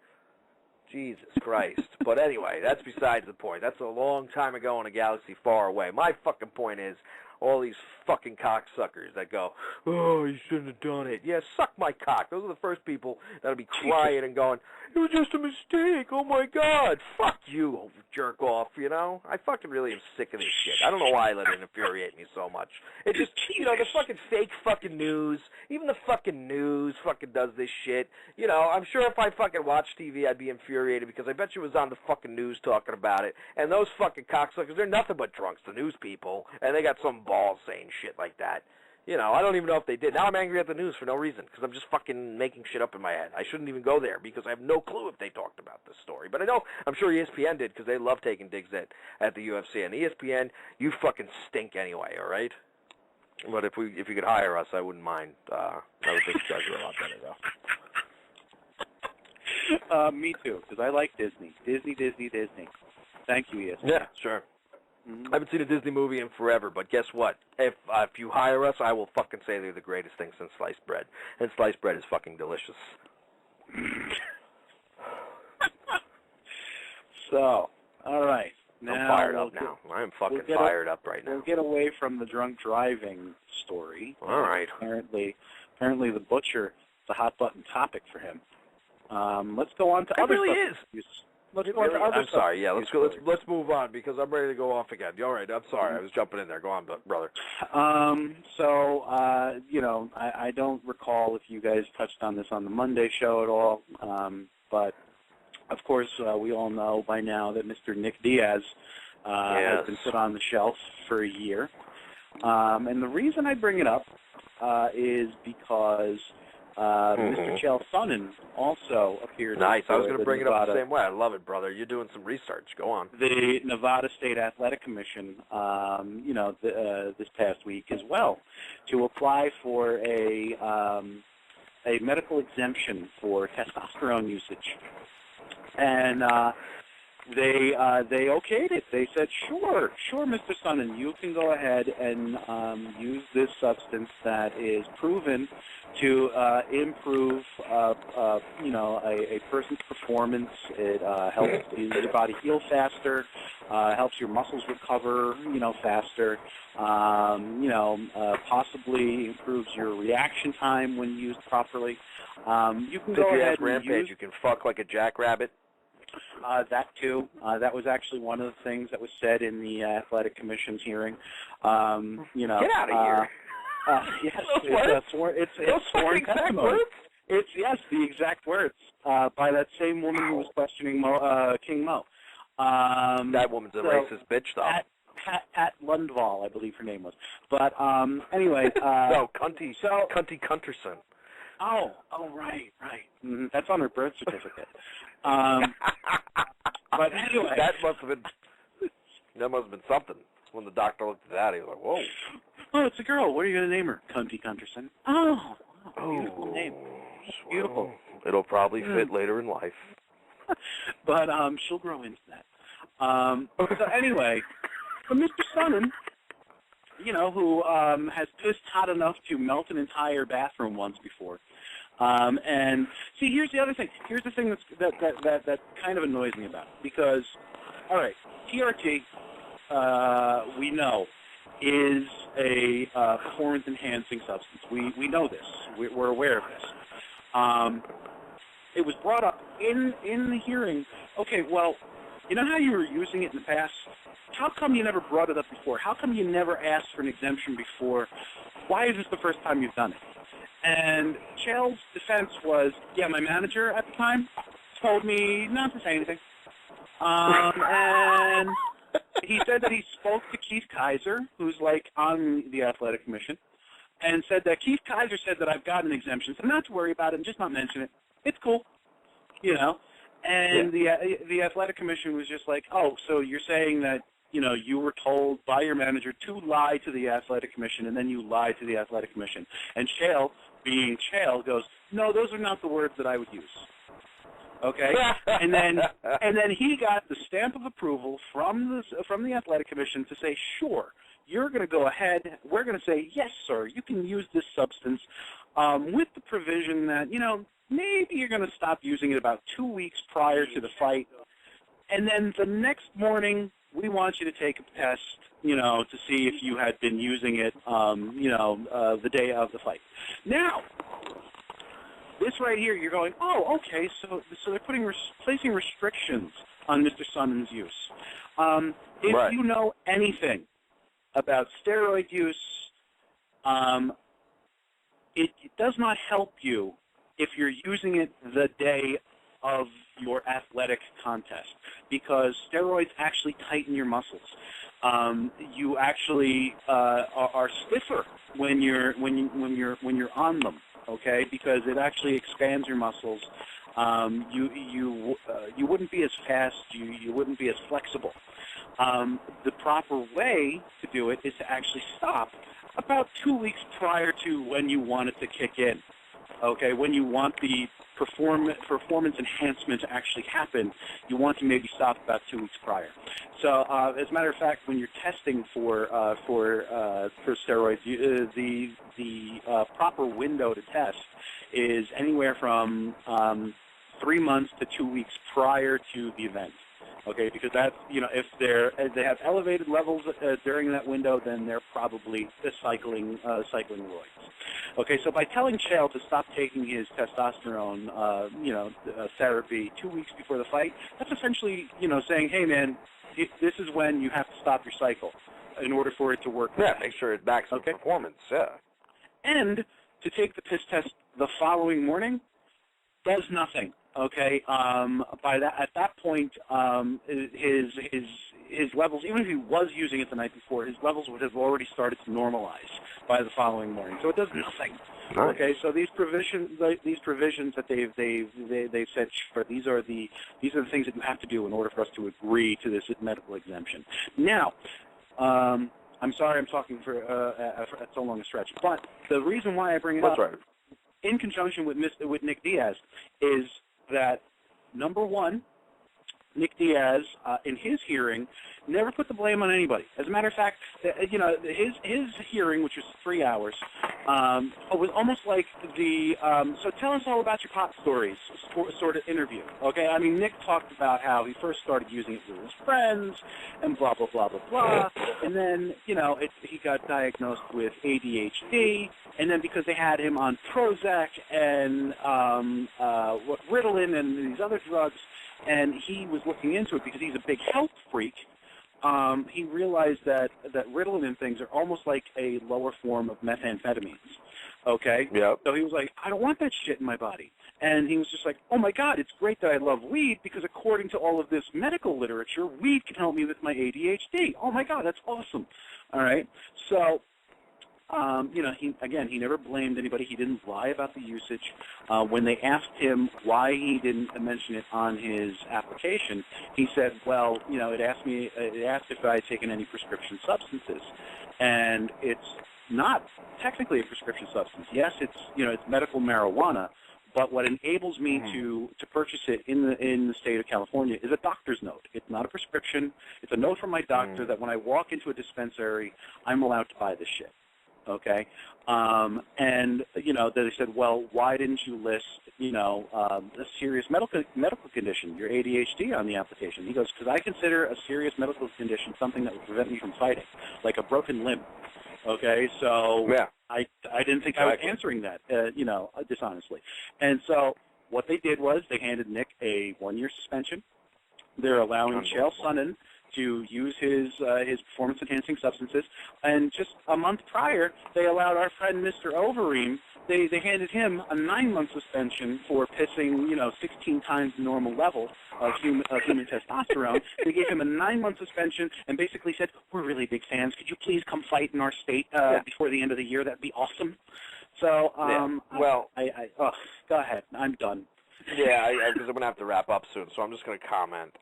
Jesus Christ. But anyway, that's besides the point. That's a long time ago in a galaxy far away. My fucking point is, all these fucking cocksuckers that go, oh, you shouldn't have done it. Yeah, suck my cock. Those are the first people that'll be crying and going, it was just a mistake. Oh, my God. Fuck you, jerk off, you know? I fucking really am sick of this shit. I don't know why I let it infuriate me so much. It just, you know, the fucking fake fucking news, even the fucking news fucking does this shit. You know, I'm sure if I fucking watched TV, I'd be infuriated because I bet you it was on the fucking news talking about it. And those fucking cocksuckers, they're nothing but drunks, the news people, and they got some balls saying shit like that. You know, I don't even know if they did. Now I'm angry at the news for no reason because I'm just fucking making shit up in my head. I shouldn't even go there because I have no clue if they talked about this story. But I know, I'm sure ESPN did because they love taking digs at the UFC. And ESPN, you fucking stink anyway, all right? But if you could hire us, I wouldn't mind. I would think you guys are a lot better, though. Me too, because I like Disney. Disney. Thank you, ESPN. Yeah, sure. I haven't seen a Disney movie in forever, but guess what? If you hire us, I will fucking say they're the greatest thing since sliced bread. And sliced bread is fucking delicious. So, all right. Now I'm fired up now. I'm fucking fired up right now. We'll get away from the drunk driving story. All right. Apparently the butcher, it's a hot button topic for him. Let's go on to other stuff. It really is. Let's go on to other I'm stuff. sorry. Yeah, let's go. Let's move on because I'm ready to go off again. All right. I'm sorry. I was jumping in there. Go on, brother. You know, I don't recall if you guys touched on this on the Monday show at all, but of course we all know by now that Mr. Nick Diaz has been put on the shelf for a year, and the reason I bring it up is because Mr. Chael Sonnen also appeared. Nice. I was going to bring it up the same way. I love it, brother. You're doing some research. Go on. The Nevada State Athletic Commission, you know, this past week as well, to apply for a medical exemption for testosterone usage, and they okayed it. They said, sure, Mr. Sonnen, you can go ahead and use this substance that is proven to improve, you know, a person's performance. It helps your body heal faster, helps your muscles recover, you know, faster. You know, possibly improves your reaction time when used properly. You can go ahead and use. You can fuck like a jackrabbit. That too. That was actually one of the things that was said in the Athletic Commission's hearing. You know, get out of here. Yes, it's sworn testimony. It's the exact words by that same woman who was questioning King Mo. That woman's a racist bitch, though. Pat Lundvall, I believe her name was. But anyway, no, Cunty Cunterson. Oh, right. Mm-hmm. That's on her birth certificate. But anyway, that must have been something. When the doctor looked at that, he was like, "Whoa." Oh, it's a girl. What are you going to name her? Cunty Cunterson. Oh, beautiful name. Beautiful. It'll probably fit later in life. But she'll grow into that. So anyway, for Mr. Sonnen, you know, who has pissed hot enough to melt an entire bathroom once before. And see, here's the other thing. Here's the thing that kind of annoys me about it. Because, all right, TRT, we know, is a performance-enhancing substance. We know this. We're aware of this. It was brought up in the hearing. Okay, well, you know how you were using it in the past? How come you never brought it up before? How come you never asked for an exemption before? Why is this the first time you've done it? And Chael's defense was, yeah, my manager at the time told me not to say anything. And he said that he spoke to Keith Kaiser, who's like on the athletic commission, and said that Keith Kaiser said that I've got an exemption, so not to worry about it and just not mention it. It's cool, you know. And the athletic commission was just like, oh, so you're saying that, you know, you were told by your manager to lie to the athletic commission, and then you lied to the athletic commission. And Chael, being Chael, goes, no, those are not the words that I would use. Okay, and then he got the stamp of approval from the athletic commission to say, sure, you're going to go ahead. We're going to say, yes, sir, you can use this substance, with the provision that, you know, maybe you're going to stop using it about 2 weeks prior to the fight, and then the next morning we want you to take a test, you know, to see if you had been using it, the day of the fight. Now, this right here, you're going, oh, okay, so they're placing restrictions on Mr. Sonnen's use. If you know anything about steroid use, it does not help you if you're using it the day of your athletic contest, because steroids actually tighten your muscles. You actually are stiffer when you're on them. Okay, because it actually expands your muscles. You wouldn't be as fast. You wouldn't be as flexible. The proper way to do it is to actually stop about 2 weeks prior to when you want it to kick in. Okay, when you want the performance enhancement to actually happen, you want to maybe stop about 2 weeks prior. So, as a matter of fact, when you're testing for steroids, the proper window to test is anywhere from 3 months to 2 weeks prior to the event. Okay, because that's, you know, if they have elevated levels during that window, then they're probably cycling roids. Okay, so by telling Chael to stop taking his testosterone, therapy 2 weeks before the fight, that's essentially, you know, saying, hey man, this is when you have to stop your cycle in order for it to work. Yeah, make sure it backs up performance. Yeah, and to take the piss test the following morning does nothing. Okay, at that point, his levels, even if he was using it the night before, his levels would have already started to normalize by the following morning. So it does nothing. Nice. Okay, so these provisions that they've said, sure, these are the things that you have to do in order for us to agree to this medical exemption. Now, I'm sorry I'm talking for so long a stretch, but the reason why I bring it up in conjunction with Nick Diaz is that, number one, Nick Diaz, in his hearing, never put the blame on anybody. As a matter of fact, you know, his hearing, which was 3 hours, was almost like the so tell us all about your pop stories sort of interview. Okay, I mean, Nick talked about how he first started using it with his friends and blah blah blah blah blah, and then, you know, he got diagnosed with ADHD, and then because they had him on Prozac and Ritalin and these other drugs, and he was looking into it because he's a big health freak, he realized that Ritalin and things are almost like a lower form of methamphetamines. Okay? Yep. So he was like, I don't want that shit in my body. And he was just like, oh my God, it's great that I love weed because according to all of this medical literature, weed can help me with my ADHD. Oh my God, that's awesome. All right? So, you know, he never blamed anybody. He didn't lie about the usage. When they asked him why he didn't mention it on his application, he said, well, you know, it asked if I had taken any prescription substances. And it's not technically a prescription substance. Yes, it's medical marijuana, but what enables me to purchase it in the state of California is a doctor's note. It's not a prescription. It's a note from my doctor that when I walk into a dispensary, I'm allowed to buy this shit. okay? And, they said, well, why didn't you list, a serious medical condition, your ADHD, on the application? He goes, because I consider a serious medical condition something that would prevent me from fighting, like a broken limb. Okay, so yeah. I didn't think I was answering that, dishonestly. And so what they did was they handed Nick a 1-year suspension. They're allowing Chael Sonnen to use his performance-enhancing substances. And just a month prior, they allowed our friend Mr. Overeem, they handed him a 9-month suspension for pissing, 16 times the normal level of human testosterone. They gave him a 9-month suspension and basically said, we're really big fans. Could you please come fight in our state before the end of the year? That'd be awesome. So, go ahead. I'm done. Yeah, because I'm going to have to wrap up soon, so I'm just going to comment.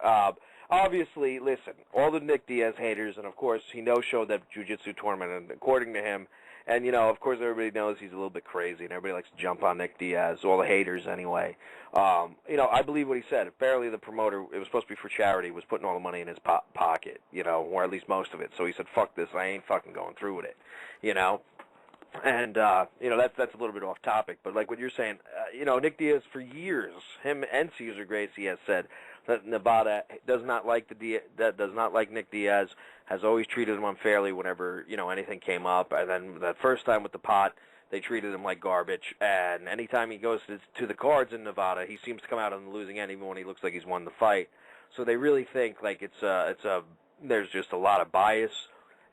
Obviously, listen, all the Nick Diaz haters, and of course, he no-showed that jiu-jitsu tournament, and according to him, and, of course, everybody knows he's a little bit crazy, and everybody likes to jump on Nick Diaz, all the haters anyway. I believe what he said. Apparently, the promoter, it was supposed to be for charity, was putting all the money in his pocket, or at least most of it. So he said, fuck this, I ain't fucking going through with it, And, that's a little bit off topic, but like what you're saying, Nick Diaz for years, him and Cesar Gracie has said that Nevada does not like Nick Diaz, has always treated him unfairly whenever, anything came up, and then that first time with the pot, they treated him like garbage, and anytime he goes to the cards in Nevada, he seems to come out on the losing end even when he looks like he's won the fight. So they really think like there's just a lot of bias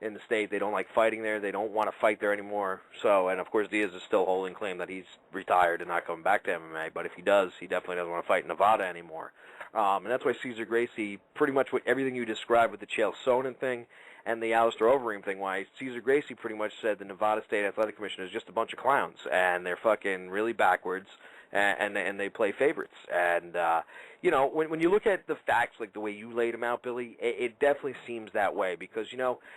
in the state. They don't like fighting there. They don't want to fight there anymore. So, and of course, Diaz is still holding claim that he's retired and not coming back to MMA. But if he does, he definitely doesn't want to fight in Nevada anymore. And that's why Cesar Gracie, pretty much everything you described with the Chael Sonnen thing and the Alistair Overeem thing, why Cesar Gracie pretty much said the Nevada State Athletic Commission is just a bunch of clowns, and they're fucking really backwards, and they play favorites. And, when you look at the facts, like the way you laid them out, Billy, it definitely seems that way because,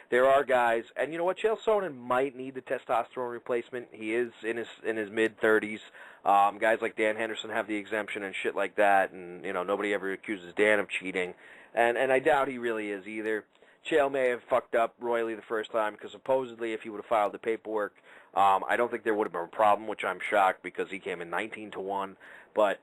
there are guys, and you know what, Chael Sonnen might need the testosterone replacement. He is in his mid-30s. Guys like Dan Henderson have the exemption and shit like that, and, nobody ever accuses Dan of cheating, and I doubt he really is either. Chael may have fucked up royally the first time because supposedly if he would have filed the paperwork, I don't think there would have been a problem, which I'm shocked because he came in 19-1. But,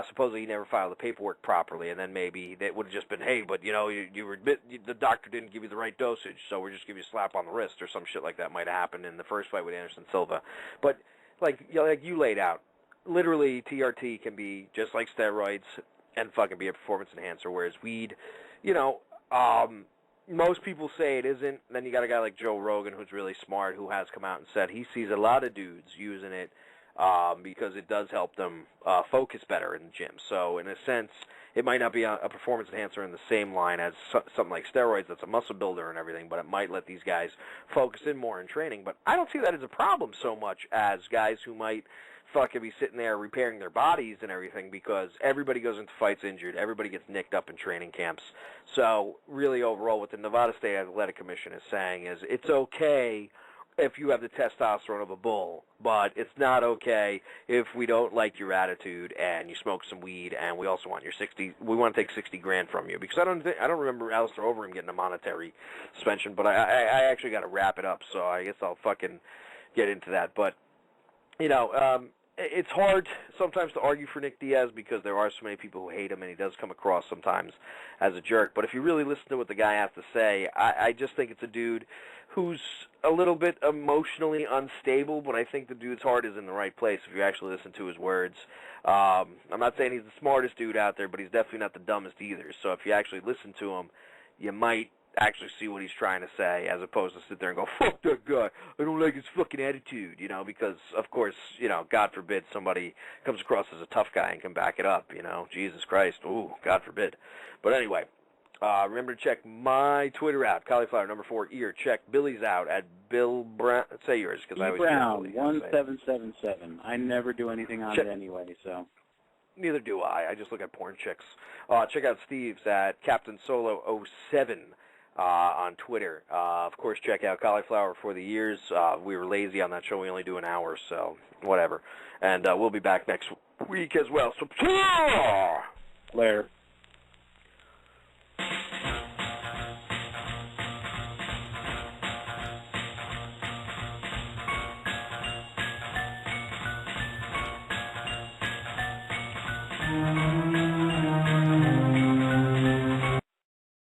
supposedly he never filed the paperwork properly, and then maybe it would have just been, hey, but, the doctor didn't give you the right dosage, so we're just giving you a slap on the wrist or some shit like that might have happened in the first fight with Anderson Silva. But, like you laid out, literally TRT can be just like steroids and fucking be a performance enhancer, whereas weed, most people say it isn't. Then you got a guy like Joe Rogan who's really smart who has come out and said he sees a lot of dudes using it because it does help them focus better in the gym. So in a sense, it might not be a performance enhancer in the same line as something like steroids that's a muscle builder and everything, but it might let these guys focus in more in training. But I don't see that as a problem so much as guys who might fucking be sitting there repairing their bodies and everything because everybody goes into fights injured. Everybody gets nicked up in training camps. So really overall what the Nevada State Athletic Commission is saying is it's okay if you have the testosterone of a bull, but it's not okay if we don't like your attitude and you smoke some weed and we also want we want to take $60,000 from you because I don't remember Alistair Overeem getting a monetary suspension, but I actually got to wrap it up, so I guess I'll fucking get into that. But it's hard sometimes to argue for Nick Diaz because there are so many people who hate him, and he does come across sometimes as a jerk. But if you really listen to what the guy has to say, I just think it's a dude who's a little bit emotionally unstable, but I think the dude's heart is in the right place if you actually listen to his words. I'm not saying he's the smartest dude out there, but he's definitely not the dumbest either. So if you actually listen to him, you might actually see what he's trying to say as opposed to sit there and go, fuck that guy, I don't like his fucking attitude, because, of course, God forbid somebody comes across as a tough guy and can back it up, Jesus Christ, ooh, God forbid. But anyway, remember to check my Twitter out, Cauliflower #4 check Billy's out at BillBrown, say yours, because I always BillBrown1777, I never do anything on it anyway, so. Neither do I just look at porn chicks. Check out Steve's at Captain Solo 07. On Twitter. Of course, check out Cauliflower for the years. We were lazy on that show. We only do an hour, so whatever. And we'll be back next week as well. So, later. Bye.